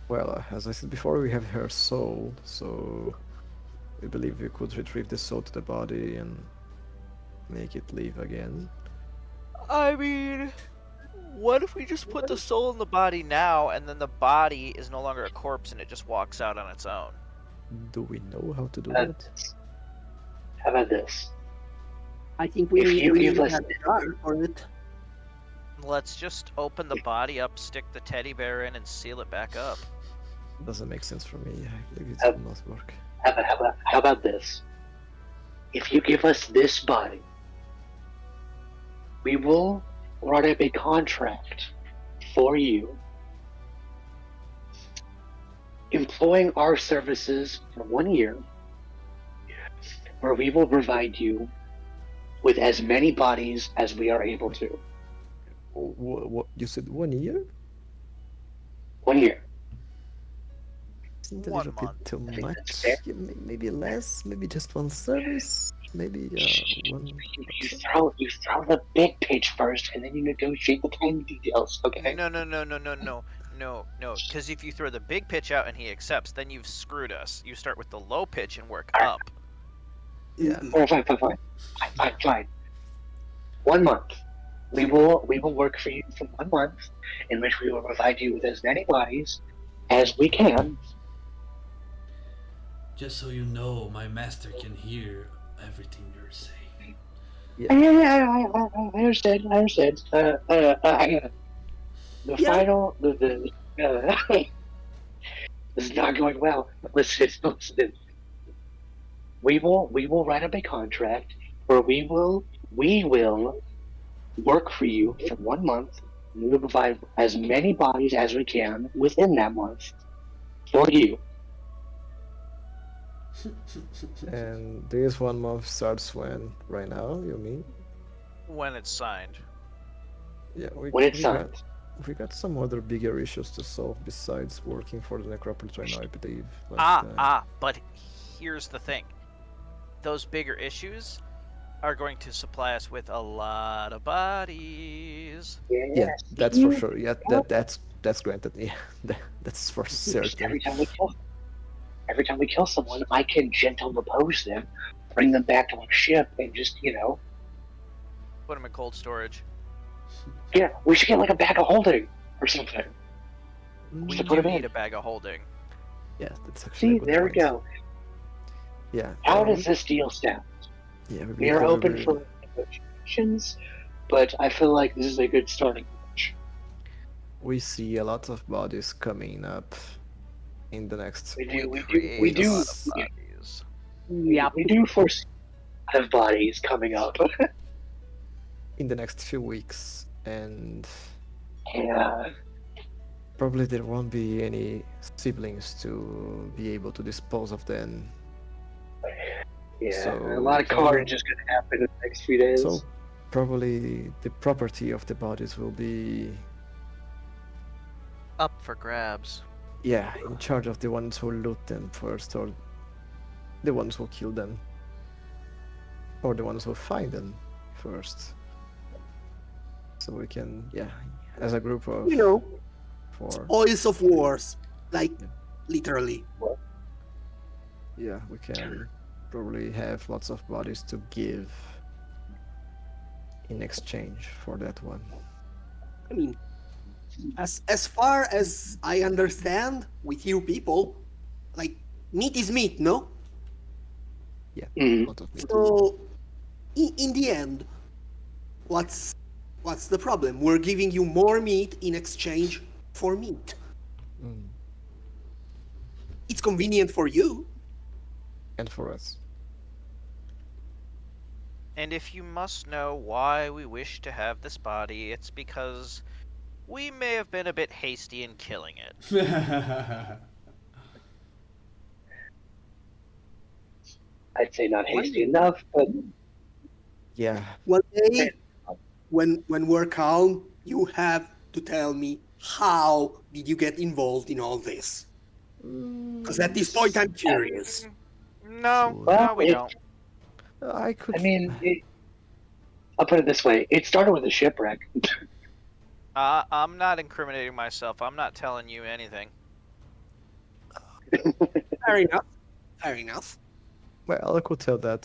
Well, as I said before, we have her soul, so we believe we could retrieve the soul to the body and make it live again. I mean, what if we just put the soul in the body now, and then the body is no longer a corpse and it just walks out on its own? Do we know how to do How that? how about this? I think If we you give need us a jar for it. Let's just open the body up, stick the teddy bear in, and seal it back up. Doesn't make sense for me. I believe it Uh, will not work. how about this? If you give us this body, we will write up a contract for you, employing our services for 1 year, where we will provide you with as many bodies as we are able to. What you said 1 year? 1 year. Isn't a 1 little bit month. too I think that's fair. much? Yeah, maybe less. Maybe just one service. Maybe one. You throw the big pitch first, and then you negotiate the tiny details. Okay. No. Because if you throw the big pitch out and he accepts, then you've screwed us. You start with the low pitch and work All right. up. Yeah. Fine. 1 month. We will work for you for 1 month, in which we will provide you with as many bodies as we can. Just so you know, my master can hear everything you're saying. I understand. I understand. The Yeah. final this is not going well. Listen. We will write up a contract where we will work for you for 1 month. We will provide as many bodies as we can within that month for you. And this 1 month starts when? Right now, you mean? When it's signed. Yeah, When it's signed. we got some other bigger issues to solve besides working for the Necropolis right now, I believe. But here's the thing. Those bigger issues are going to supply us with a lot of bodies. Yeah, Yes. that's for sure. Yeah, that's granted. Yeah, that's for certain. Every time we kill someone, I can gentle oppose them, bring them back to our ship, and just Put them in cold storage. yeah, we should get like a bag of holding or something. We Put do 'em in. need a bag of holding. Yeah, that's actually a See, good there we point. go. Yeah. How does this deal stand? Yeah, We are open for negotiations, but I feel like this is a good starting point. we see a lot of bodies coming up in the next We do, we do, Create we a do, lot of bodies. we do foresee a lot of bodies coming up. few weeks, and Yeah, probably there won't be any siblings to be able to dispose of them. yeah. So A lot of probably- carnage is going to happen in the next few days. So probably the property of the bodies will be, Up for grabs. yeah, in charge of the ones who loot them first, or the ones who kill them, or the ones who find them first. So we can, yeah, as a group of four, Oils of wars. Like, Yeah. literally. yeah, we can probably have lots of bodies to give. in exchange for that one? I mean, as far as I understand, with you people, like meat is meat, no? Yeah, a Mhm. lot of meat. So in the end, what's what's the problem? We're giving you more meat in exchange for meat. Mm. It's convenient for you. And for us. And if you must know why we wish to have this body, it's because we may have been a bit hasty in killing it. I'd say not One hasty day, enough, but Yeah. one day, when we're calm, you have to tell me how did you get involved in all this? Because at this point, I'm curious. No, Sure. well, no, we don't. I could. I mean, I'll put it this way: it started with a shipwreck. I'm not incriminating myself. I'm not telling you anything. Fair enough. Fair enough. Well, I could tell that,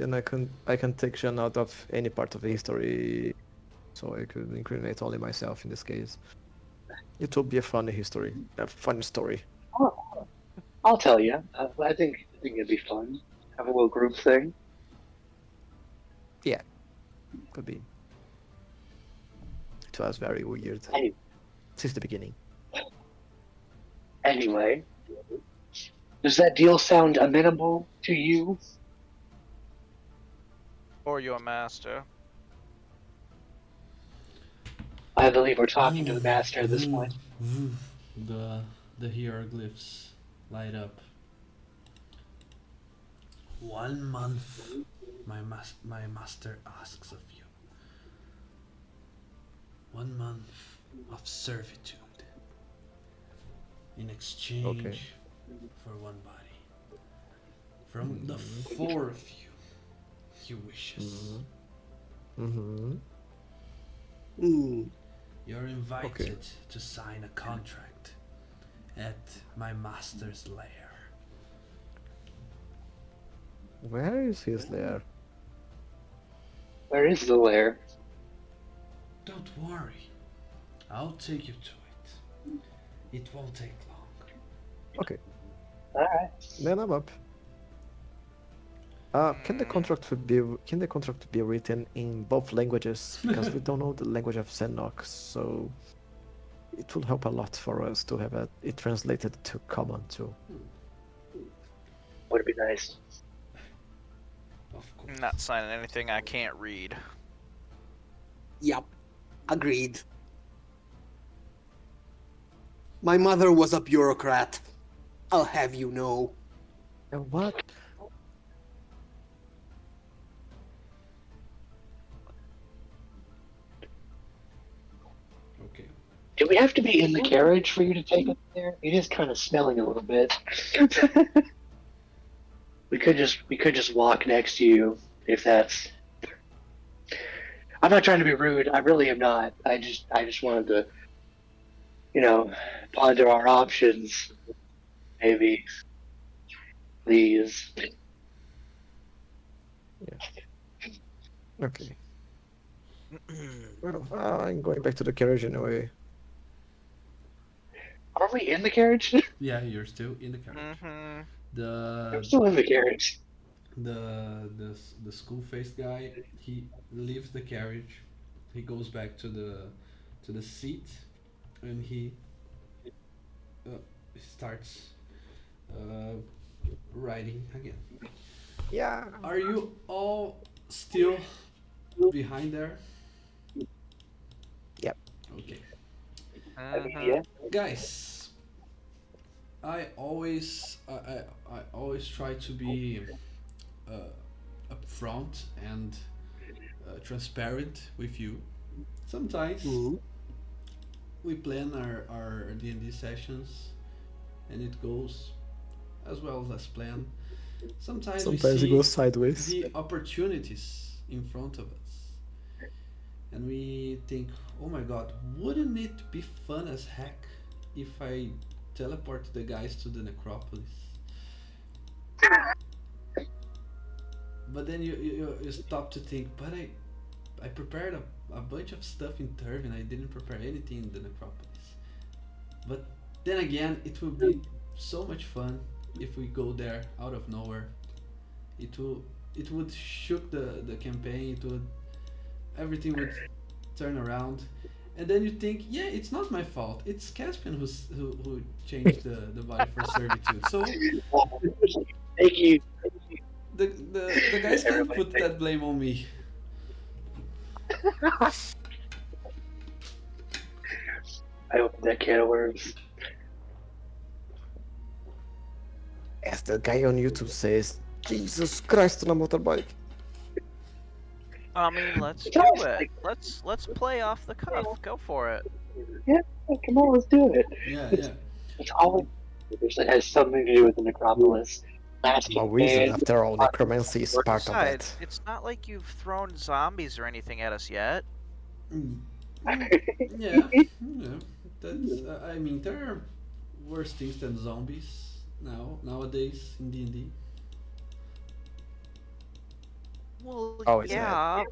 and I can take Jean out of any part of the history, so I could incriminate only myself in this case. It will be a funny history, a funny story. Oh, I'll tell you. I think it'd be fun. Have a little group thing. Yeah, could be. It was very weird Any- since the beginning. Anyway, does that deal sound amenable to you? Or your master. I believe we're talking to the master at this point. the the hieroglyphs light up. 1 month, my master asks of you. 1 month of servitude in exchange for one body. From the four of you, he wishes. Mm-hmm. Hmm. You're invited Okay. to sign a contract at my master's lair. Where is his lair? Where is the lair? Don't worry, I'll take you to it. It won't take long. Okay, All right. then I'm up. Can the contract be written in both languages? Because we don't know the language of Xenox, so it will help a lot for us to have it translated to common too. Would be nice. Of course. I'm not signing anything I can't read. Yep. Agreed. My mother was a bureaucrat. I'll have you know. And what? Okay. Do we have to be in the carriage for you to take us there? It is kind of smelling a little bit. we could just walk next to you if that's. I'm not trying to be rude. I really am not. I just wanted to, ponder our options. Maybe, please. Okay. Well, I'm going back to the carriage anyway. Are we in the carriage? Yeah, you're still in the carriage. Mm-hmm. I'm The still in the carriage. the school-faced guy, he leaves the carriage. He goes back to the seat, and he starts uh, riding again. Yeah. Are you all still behind there? Yep. Okay. I mean, Mm-hmm. yeah. Guys, I always try to be upfront and transparent with you. Sometimes Hmm. we plan our D&D sessions and it goes as well as planned. Sometimes we Sometimes it goes see sideways. the opportunities in front of us and we think, oh my god, wouldn't it be fun as heck if I teleport the guys to the necropolis? But then you stop to think, but I prepared a bunch of stuff in Turvin. I didn't prepare anything in the necropolis. But then again, it will be so much fun if we go there out of nowhere. It would shook the campaign. It would everything would turn around, and then you think, yeah, it's not my fault. It's Caspian who changed the body for servitude. So Thank you. the guys can Everybody, put that blame on me. I opened that can of worms. As the guy on YouTube says, Jesus Christ on a motorbike. I mean, let's It's do always it. like, Let's play off the cuff. Go for it. yeah, come on, let's do it. Yeah. It's always that has something to do with the necropolis. Last I'm a wizard campaign, after all. Necromancy is part of Besides, that. it's not like you've thrown zombies or anything at us yet. Mm, yeah. That's. I mean, there are worse things than zombies nowadays in D&D. Well, Oh, is yeah.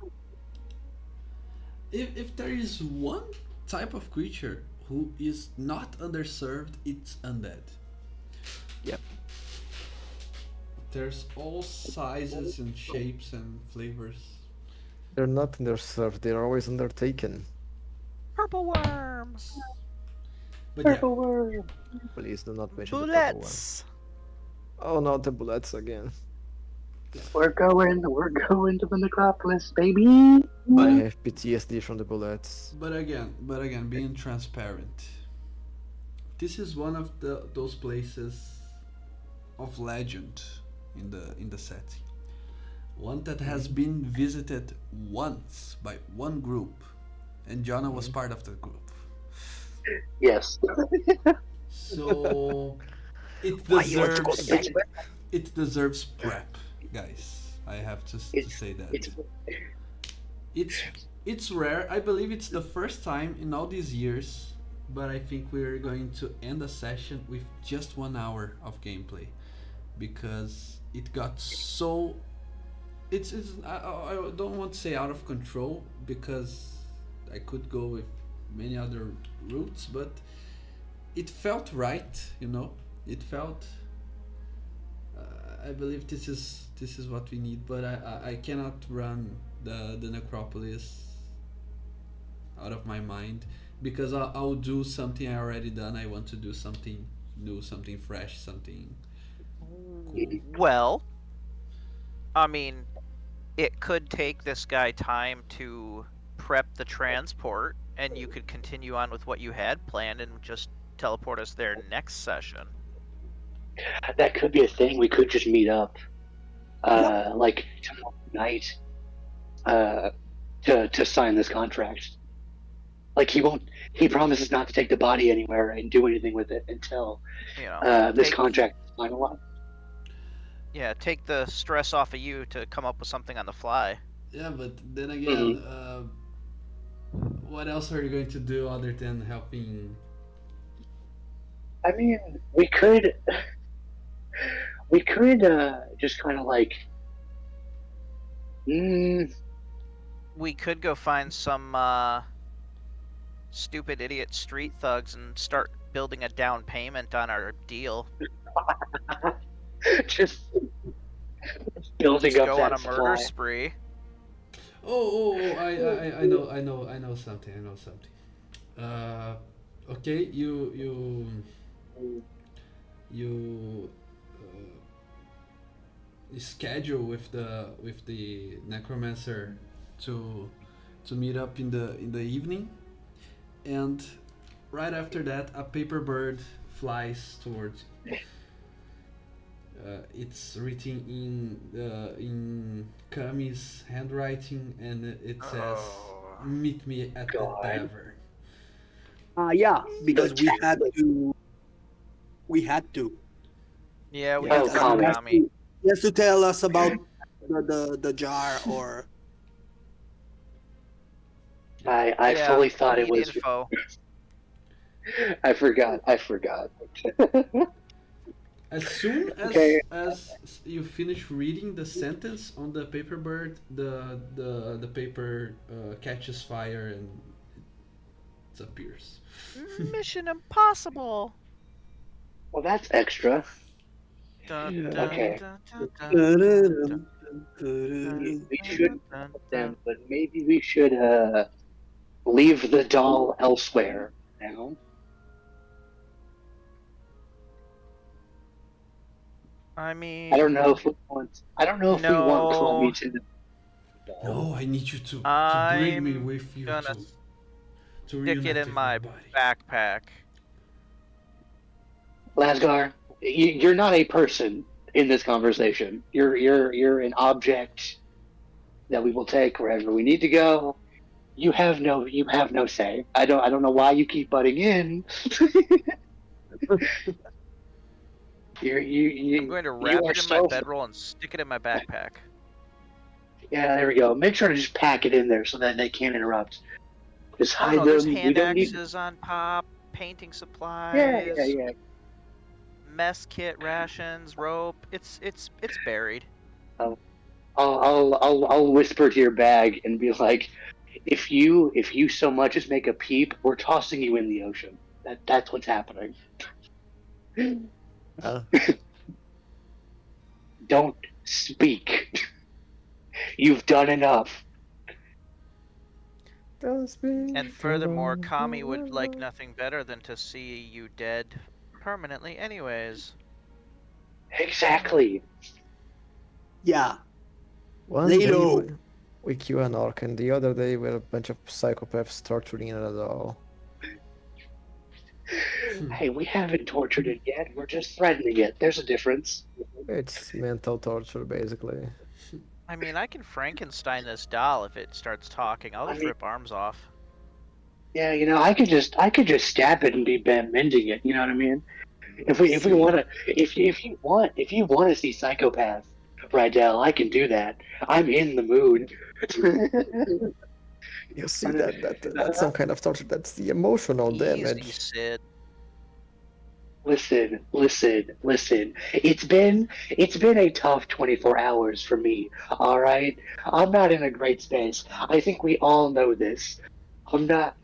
If there is one type of creature who is not underserved, it's undead. Yep. There's all sizes and shapes and flavors. They're not underserved, they're always undertaken. Purple worms. But yeah, purple worm. Please do not mention the purple one. Bullets. Oh, not the bullets again. We're going to the necropolis, baby. I but have PTSD from the bullets. but again, being transparent. This is one of those places of legend in the setting. One that has been visited once by one group, and Jonna was part of the group. Yes. So it Why you want to go deserves back? it deserves prep, guys. I have to say that. It's rare. I believe it's the first time in all these years, but I think we're going to end a session with just 1 hour of gameplay because it got so. It's I don't want to say out of control because I could go with many other routes, but it felt right. It felt. I believe this is what we need, but I cannot run the necropolis out of my mind because I'll do something I already done. I want to do something new, something fresh, something cool. Well, I mean, it could take this guy time to prep the transport, and you could continue on with what you had planned and just teleport us there next session. That could be a thing. We could just meet up, like tomorrow night, to sign this contract. Like he won't. He promises not to take the body anywhere and do anything with it until You know, this take- contract is finalized. Yeah, take the stress off of you to come up with something on the fly. Yeah, but then again, what else are you going to do other than helping? I mean, we could just kind of like. We could go find some stupid idiot street thugs and start building a down payment on our deal. just building Just up go that on a murder supply. spree. I know something. Okay, you schedule with the necromancer to meet up in the evening, and right after that a paper bird flies towards you. It's written in Kami's handwriting, and it says, Oh. "Meet me at the God. tavern." Yeah, because we had to. Yeah, we Yeah. have Oh, to see Kami. Kami. He has to tell us about the jar or I Yeah, fully thought we it need was. info. I forgot. As soon Okay. as you finish reading the sentence on the paper bird, the paper catches fire and disappears. Mission Impossible. Well, that's extra. Dun, dun, Okay. dun, dun, dun, dun, dun, dun, We dun, should dun, dun, them, dun. but maybe we should leave the doll elsewhere now. I I don't know mean, if we want. I don't know if we want Chloe no. to know the doll. No, I need you to bring me I'm with you gonna to stick it reunite in with my my body. backpack. Lasgar, you're not a person in this conversation. You're an object that we will take wherever we need to go. You have no say. I don't know why you keep butting in. I'm going to You wrap are it in my so bedroll and stick it in my backpack. yeah. There we go. Make sure to just pack it in there so that they can't interrupt. Just Oh hide no, there's them. We hand don't need. axes on top, painting Yeah, yeah, supplies, yeah. mess kit, rations, rope. It's buried. Um, I'll whisper to your bag and be like, if you so much as make a peep, we're tossing you in the ocean. That's what's happening. Uh, Don't speak. You've done enough. don't speak And furthermore, alone, Kami would like alone. nothing better than to see you dead permanently Exactly. Yeah. One Lay day low. we kill an orc, and the other day we're a bunch of psychopaths torturing a doll. Hey, we haven't tortured it yet. We're just threatening it. There's a difference. It's mental torture, basically. I mean, I can Frankenstein this doll if it starts talking. I'll I just mean, rip arms off. yeah, I could just stab it and be mending it. You know what I mean? If we See, want to, if you want to see Psychopath, Rydell, I can do that. I'm in the mood. you see that's some kind of torture. That's the emotional Easy, damage. Sid. Listen. It's been a tough 24 hours for me. All right, I'm not in a great space. I think we all know this. I'm not.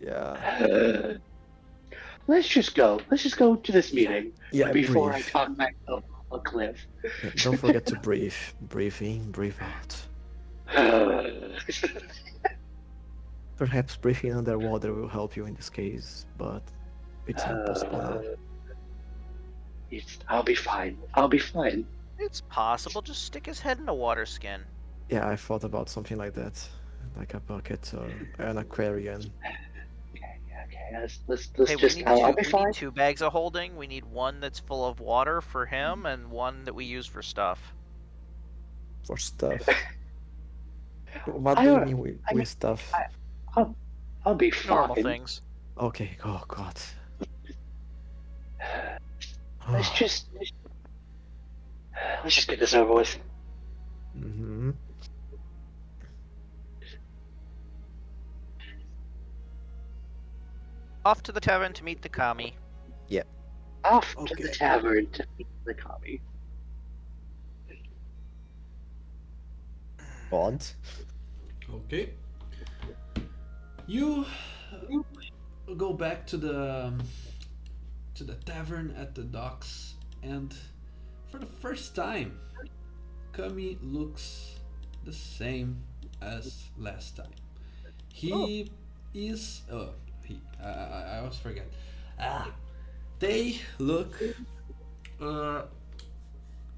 Yeah, Let's just go. Let's just go to this yeah, meeting yeah. before Breathe. I talk myself off a cliff. Yeah, don't forget to breathe. Breathe in, breathe out. Perhaps breathing underwater will help you in this case, but it's not possible now. I'll be fine. I'll be fine. It's possible. Just stick his head in a water skin. Yeah, I thought about something like that, like a bucket or an aquarium. Okay. Hey, Let's we just. need I'll two. be We need fine. 2 bags of holding. We need one that's full of water for him, and one that we use for stuff. For stuff. What I do you don't. mean I mean, with stuff? I, I'll, I'll be Normal fine. things. Okay, oh god. Let's just. Let's just get this over with. Mm-hmm. Off to the tavern to meet the Kami. Off to Okay. the tavern to meet the commie. Bond? Okay. You go back to the tavern at the docks, and for the first time, Kami looks the same as last time. He is. Oh, he. I always forget. They look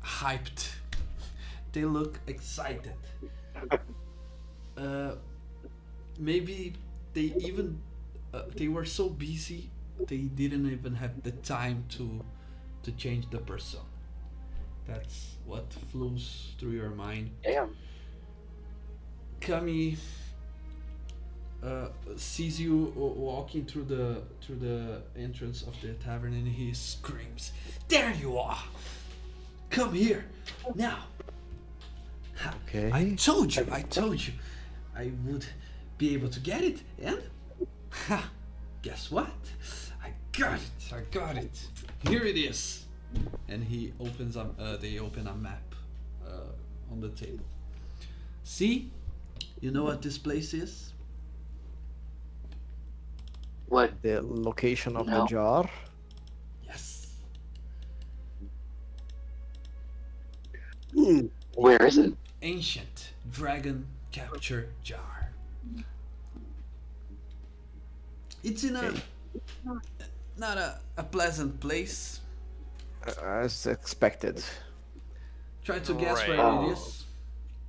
hyped. They look excited. Uh, maybe they were so busy they didn't even have the time to change the persona. That's what flows through your mind. Damn. Kami sees you walking through the entrance of the tavern, and he screams, "There you are! Come here now! Okay. I told you, I would be able to get it, and guess what? I got it. Here it is. and he opens they open a map on the table. See, you know what this place is? What? The location of the No. jar. Yes. Hmm. Where is it? Ancient dragon capture jar. It's in a Okay. not a pleasant place. As expected. Try to guess where Right. it Oh, is.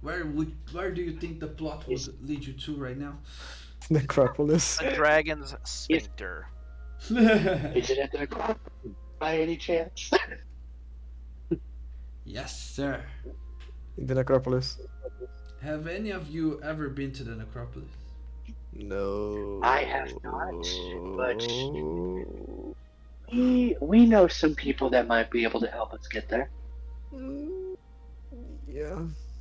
Where do you think the plot is would lead you to right now? Necropolis. A dragon's is sphincter. is it at the necropolis by any chance? Yes, sir. In the necropolis. Have any of you ever been to the necropolis? No. I have not, but we know some people that might be able to help us get there. Mm, yeah.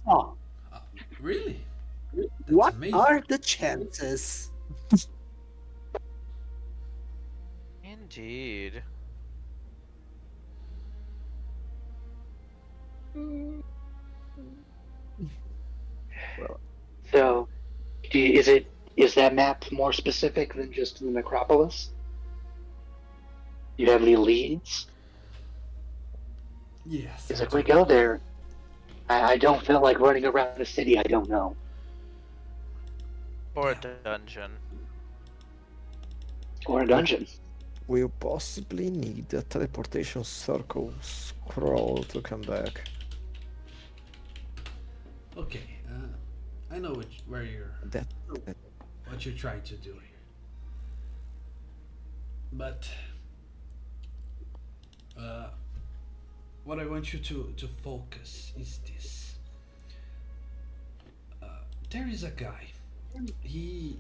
Oh, Uh, really? That's what amazing. are the chances? Indeed. Well, So, is that map more specific than just the necropolis? Do you have any leads? Yes, Because I if we do. go there, I don't feel like running around a city I don't know. Or Yeah. a dungeon. Or a dungeon. we'll possibly need a teleportation circle scroll to come back. Okay, I know where That, that what you're trying to do here, but uh, what I want you to focus is this. There is a guy. He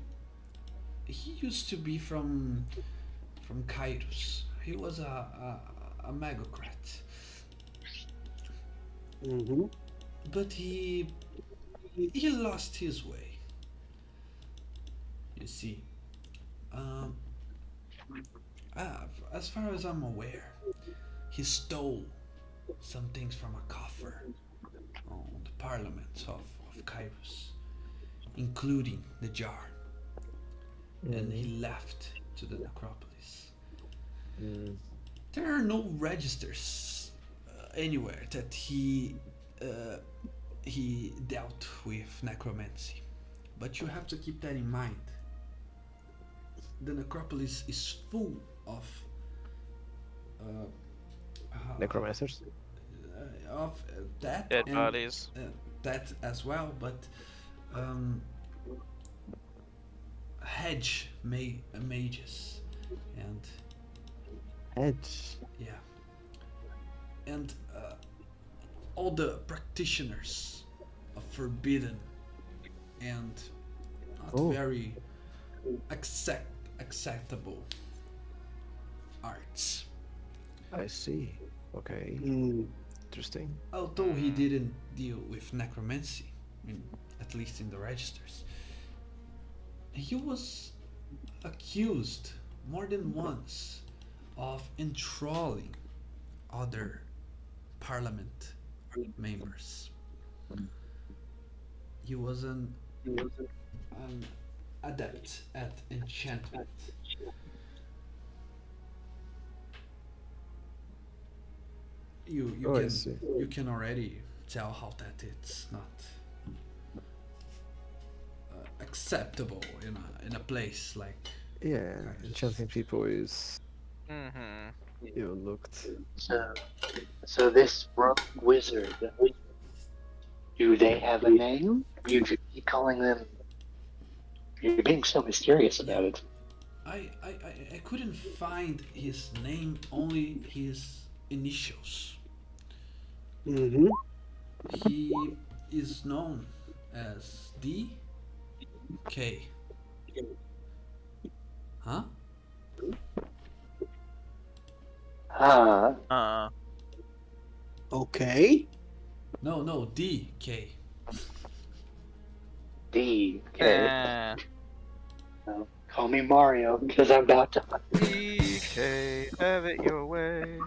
he used to be from Kairos. He was a magocrat, Mm-hmm. but he lost his way. You see, um, as far as I'm aware, he stole some things from a coffer on the parliament of Kairos, including the jar, and he left to the necropolis. mm, There are no registers anywhere that he dealt with necromancy, but you have to keep that in mind. The necropolis is full of uh, necromancers. that Dead and bodies. that as well, but um, mages and Edge. yeah, and all the practitioners of forbidden and not Oh. very acceptable arts. I see. Okay. Mm. Interesting. Although he didn't deal with necromancy, at least in the registers, he was accused more than once of enthralling other parliament members. He was an adept at enchantment. You Oh, I can see. already tell how that it's not acceptable in a place like Yeah, Kairos. enchanting people is. Mm-hmm. You looked. So, so this rogue wizard, do they have a name? You should keep calling them. You're being so mysterious Yeah. about it. I couldn't find his name, only his initials. Mm-hmm. He is known as DK. Huh? Ah, Okay. No, DK. D. Okay. Eh. Call me Mario because I'm about to. DK, have it your way.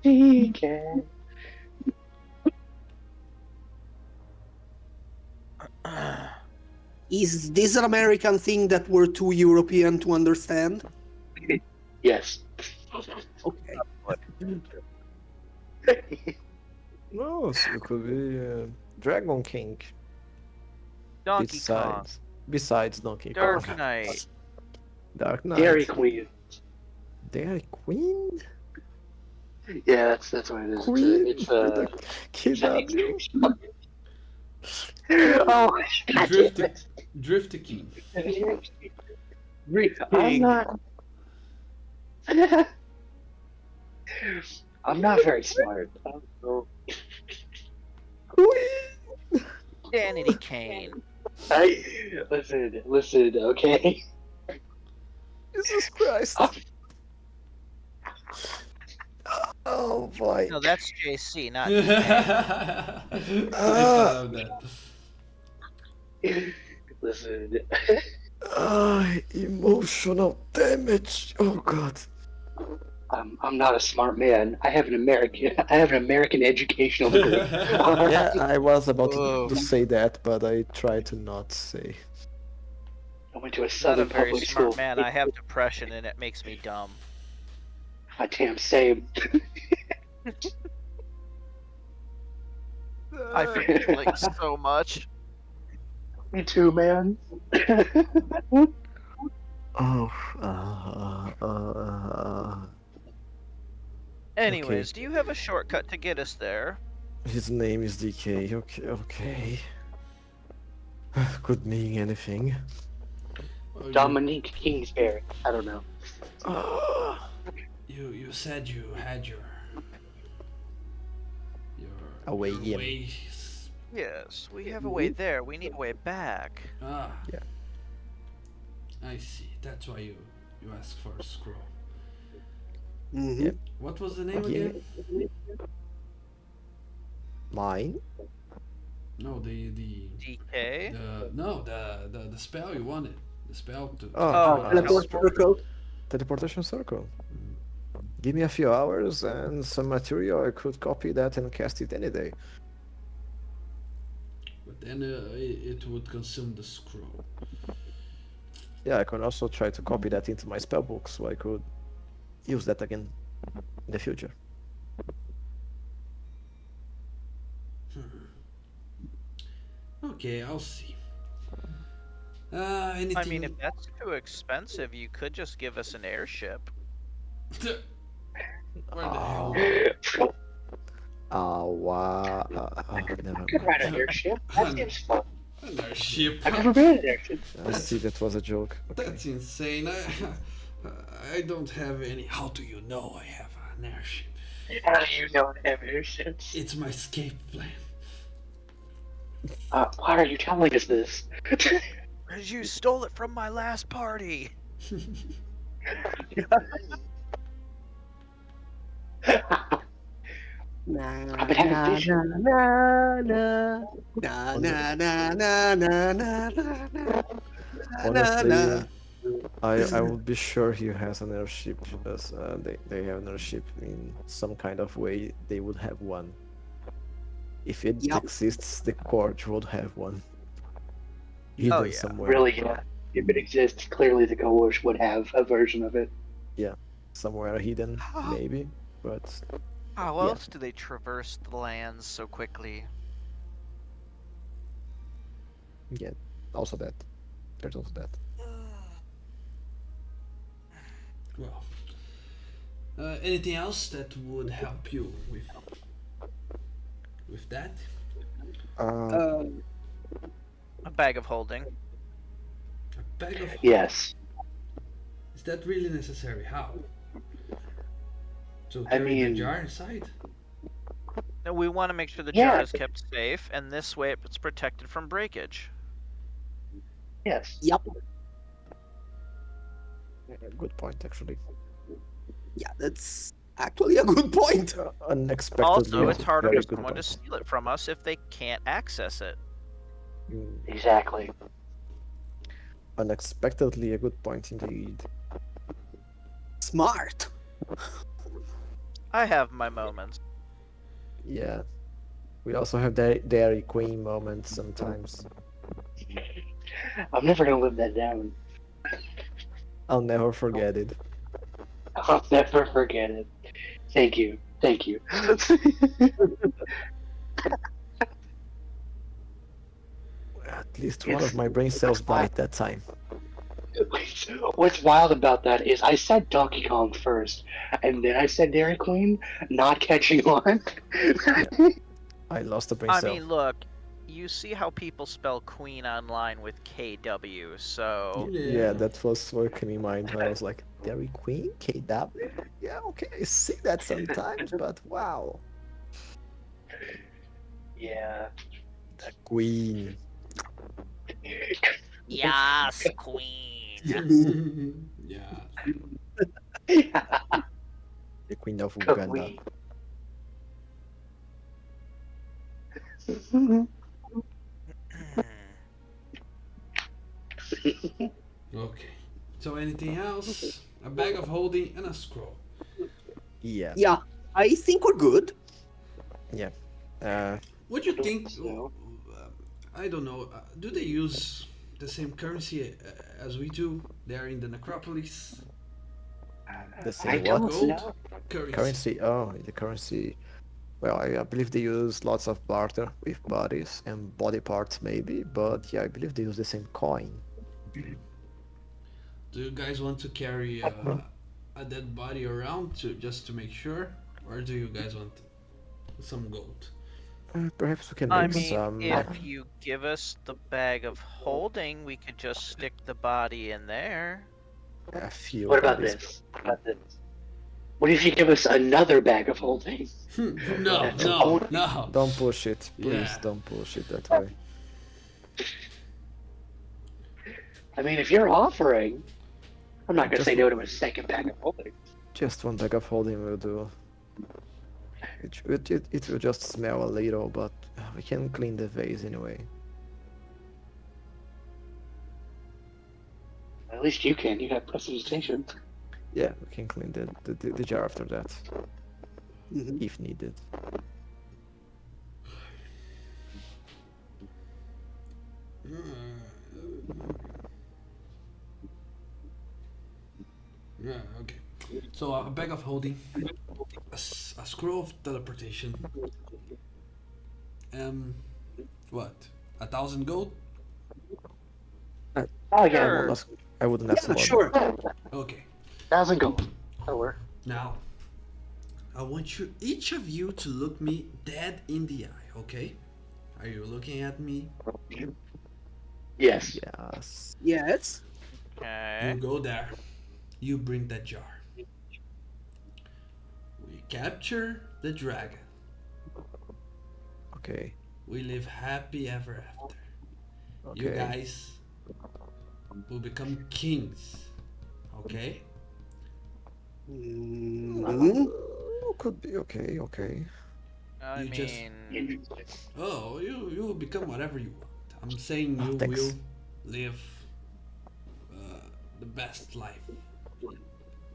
DK. Is this an American thing that we're too European to understand? Yes. Okay. No, so it could be Dragon King. Donkey Kong, Besides Donkey Dark Kong. Knight. Dark Knight. Dairy Queen. Dairy Queen? Yeah, that's what it is. Queen? It's With a. the KW? Oh, God Drift, damn it. Drift King. I'm not. I'm not very smart. Queen! Danity Kane. Listen, okay? Jesus Christ. Oh boy. No, that's JC, not I DK. thought of that. Listen. Emotional damage. Oh god. I'm not a smart man. I have an American educational degree. Yeah, I was about Whoa. to say that, but I tried to not say. I went to a Not a southern very public smart school. man. I have depression and it makes me dumb. My damn same. I forget like so much. Me too, man. Oh, Anyways, do you have a shortcut to get us there? his name is DK. Okay. Could mean anything. Oh, Dominique Kingsbury. I don't know. you said you had your Away in. ways. Yes, we have a way there. We need a way back. Ah. Yeah. I see. That's why you asked for a scroll. Mhm. Yep. What was the name Yeah. again? Mine? No, the DK? the spell you wanted. The spell to Oh, Teleport circle. Teleportation circle. Give me a few hours and some material. I could copy that and cast it any day. But then it would consume the scroll. Yeah, I can also try to copy that into my spellbook so I could use that again in the future. Okay, I'll see. Anything? I mean, if that's too expensive, you could just give us an airship. Where the hell? Never You can ride mind. an airship. That seems fun. An airship. I've never been in an airship. I see that was a joke. Okay. That's insane. I don't have any. How do you know I have an airship? How do you know I have airships? It's my escape plan. Why are you telling us this? Because you stole it from my last party. Na I've been having na visions. na na na na na na na na na na. Honestly, I would be sure he has an airship because they have an airship in some kind of way. They would have one. If it Yup. exists, the court would have one. Hidden yeah. somewhere. Really, yeah. If it exists, clearly the Gowish would have a version of it. Somewhere hidden, maybe. But How Yeah. else do they traverse the lands so quickly? yeah, also that. There's also that. Well, anything else that would help you with that? A bag of holding. A bag of Yes. Is that really necessary? How? So I carry the mean- jar inside? No, we want to make sure the Yeah. jar is kept safe, and this way it's protected from breakage. Yes. Yep. Good point, actually. Yeah, that's actually a good point. Unexpectedly. Also, it's harder very for good someone to point. steal it from us if they can't access it. Exactly. Unexpectedly a good point indeed. Smart. I have my moments. Yeah. We also have Dairy Queen moments sometimes. I'm never gonna live that down. I'll never forget it. I'll never forget it. Thank you. Thank you. At least one of It's my brain cells died that time. what's wild about that is I said Donkey Kong first, and then I said Dairy Queen, not catching on. Yeah, I lost a brain I cell. mean, look, you see how people spell queen online with KW, so Yeah, Yeah. that was working in my mind. I was like, Dairy Queen? KW? Yeah, okay, I see that sometimes, but wow. Yeah. The Queen. yes, queen. Yeah. The Queen of Uganda. Queen. Okay. So anything else? A bag of holding and a scroll. Yeah, Yeah, I think we're good. yeah. Uh, What do you think? So, I don't know. Do they use the same currency as we do there in the necropolis? the I same don't what? Gold know. currency. Currency. Oh, the currency. Well, I believe they use lots of barter with bodies and body parts, maybe. But yeah, I believe they use the same coin. Do you guys want to carry a dead body around to just to make sure, or do you guys want some gold? Perhaps we can I make mean, some. if you give us the bag of holding, we could just stick the body in there. A few What about bodies. this? What about this? What if you give us another bag of holding? Oh No, God, That's no! no, only. no. Don't push it, please. Yeah. Don't push it that way. I mean, if you're offering, I'm not gonna Just, say no to a second bag of holding. just one bag of holding will do. It will just smell a little, but we can clean the vase anyway. At least you can. You have prestidigitation. Yeah, we can clean the jar after that, Mhm. if needed. Yeah, okay. So a bag of holding, a scroll of teleportation. Um, what? 1,000 gold? I, Oh I yeah, won't Sure. ask. I wouldn't ask Yeah, more than sure. that. Okay. 1,000 gold. That'll work. Now, I want you, each of you, to look me dead in the eye. Okay? Are you looking at me? Yes. Yes. Yes. You Okay. go there. You bring that jar. We capture the dragon. Okay. We live happy ever after. You Okay. guys will become kings. Okay? Mhm. Could be okay. Okay. I You just mean, Interesting. you will become whatever you want. I'm saying Oh, you will thanks. live the best life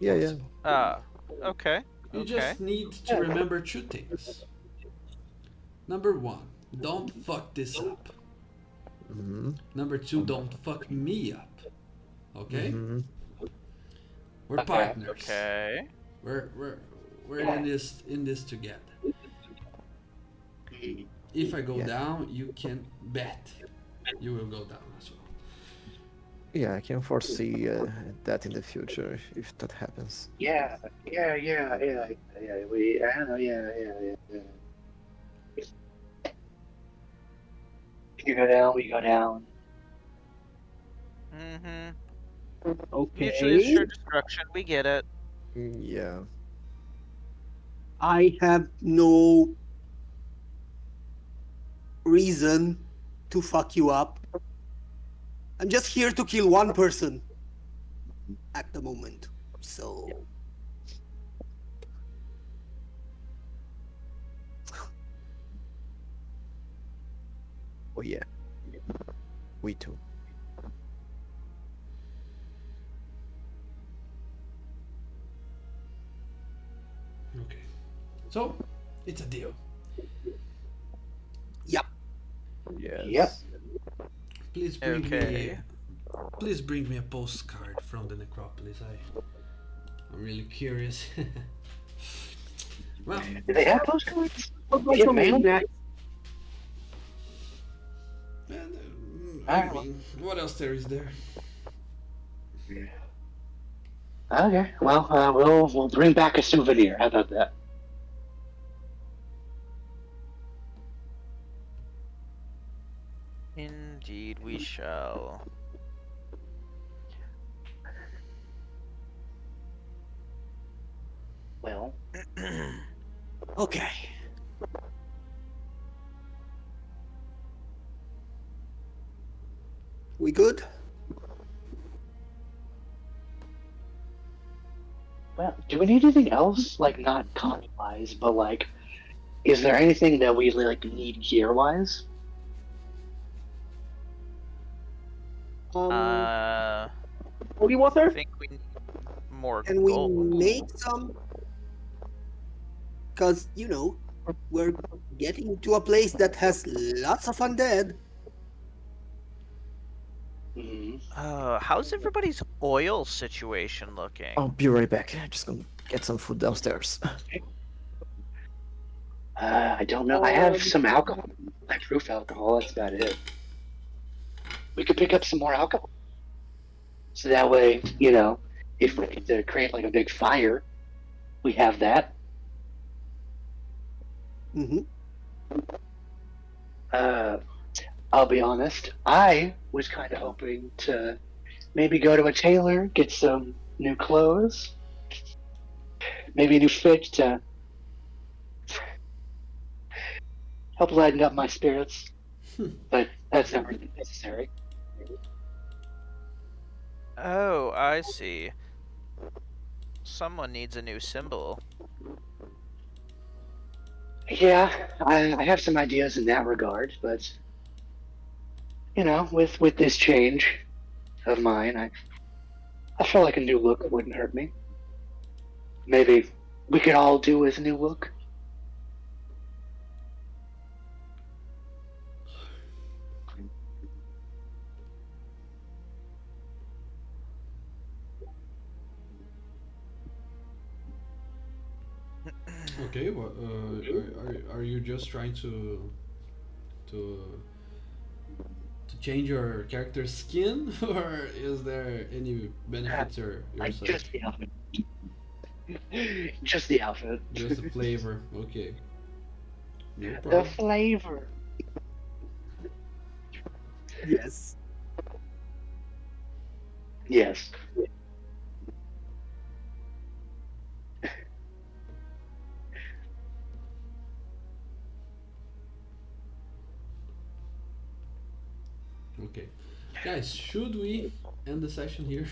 Yeah, yeah. possible. uh, okay. You Okay. just need to remember two things. Number one, don't fuck this up. Mm-hmm. Number two, don't fuck me up. Okay? Mm-hmm. We're Okay. partners. Okay. We're we're we're Yeah. in this together. If I go Yeah. down, you can bet you will go down as well. Yeah, I can foresee that in the future if that happens. Yeah. Yeah. Yeah. Yeah. Yeah. We. I don't know. Yeah. Yeah. Yeah. Yeah. If you go down, we go down. Mm-hmm. Mutually Okay. assured destruction. We get it. Yeah. I have no reason to fuck you up. I'm just here to kill one person at the moment. So Oh yeah. We too. Okay. So, it's a deal. Yep. Yes. Please bring me. Okay. Please bring me a postcard from the necropolis. I'm really curious. Well, Do they have postcards? I'll buy Give some me. knickknacks. I mean, what else there is there? Okay. Well, we'll bring back a souvenir. How about that? Indeed, we shall. Well, Okay. We good? do we need anything else? Like, not comic-wise, but like, is there anything that we like need gear-wise? I Holy water? think we need more Can we gold. make some? Because, we're getting to a place that has lots of undead. Hmm. How's everybody's oil situation looking? I'll be right back. Just gonna get some food downstairs. I don't know. I have some alcohol, like proof alcohol. That's about it. We could pick up some more alcohol, so that way, if we need to create like a big fire, we have that. Mm-hmm. Uh, I'll be honest. I was kind of hoping to maybe go to a tailor, get some new clothes, maybe a new fit to help lighten up my spirits. But that's not really necessary. Oh, I see. Someone needs a new symbol. Yeah, I have some ideas in that regard, but with this change of mine, I feel like a new look wouldn't hurt me. Maybe we could all do with a new look. Okay, what are you just trying to to change your character's skin, or is there any benefits you're Like such? just the outfit. Just the outfit. Just the flavor. Okay, no The problem. flavor. Yes. Yes. Okay, guys, should we end the session here?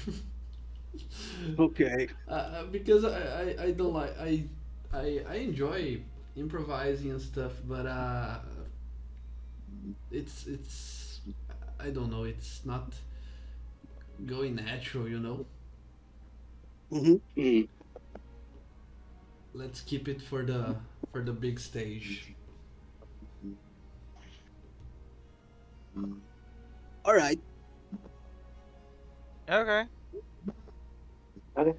Okay. Because I don't like I enjoy improvising and stuff, but it's I don't know, it's not going natural, you know. Mm-hmm. Mm. Let's keep it for the big stage. All right. Okay. Okay.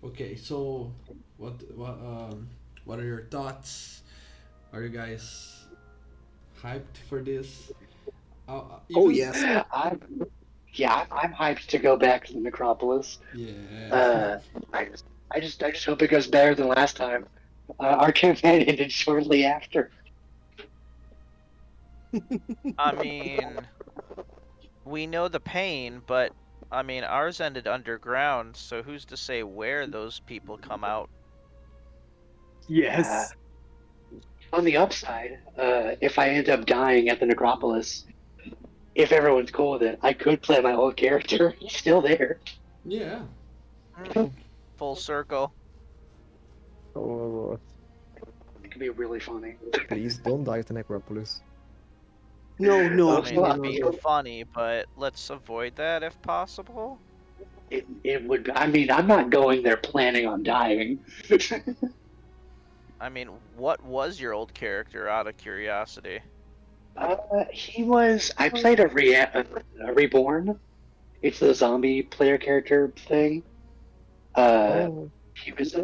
Okay, so what are your thoughts? Are you guys hyped for this? Oh, Even yes. I'm yeah, I'm hyped to go back to the necropolis. yeah. I just hope it goes better than last time. Our campaign ended shortly after. I mean, we know the pain, but I mean, ours ended underground, so who's to say where those people come out? Yeah. Yes. On the upside, if I end up dying at the necropolis, if everyone's cool with it, I could play my old character. He's still there. Yeah. Full circle. Oh, It could be really funny. please don't die at the necropolis. No, I no, mean, no, it'd no, be no. funny, but let's avoid that if possible. it would. I mean, I'm not going there planning on dying. I mean, what was your old character out of curiosity? He was. I played a reborn. It's the zombie player character thing. Uh, Oh, he was a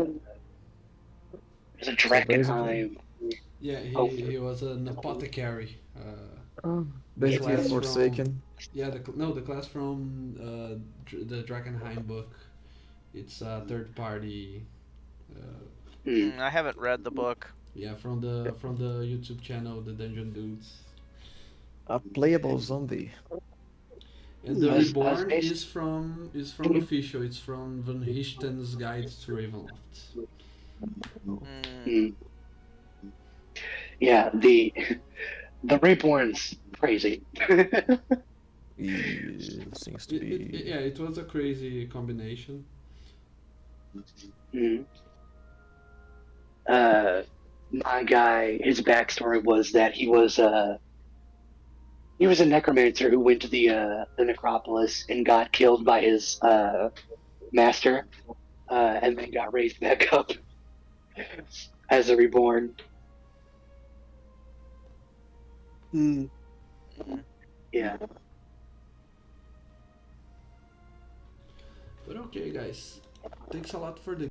so basically, Drakkenheim. Yeah, Oh, he was an apothecary. oh, The it's basically class from Forsaken. yeah the class from the Drakkenheim book. It's a third party. Uh, mm, I haven't read the book. yeah, from the YouTube channel, the Dungeon Dudes. A playable zombie. And the as Reborn basic. is from official. It's from Van Richten's Guide to Ravenloft. Mm, Mm, yeah, the reborn's crazy. It seems to be. Yeah, it was a crazy combination. Mm. Uh, my guy, his backstory was that he was a necromancer who went to the necropolis and got killed by his master, and then got raised back up as a reborn. Hmm. mm. Yeah. But okay, guys, thanks a lot for the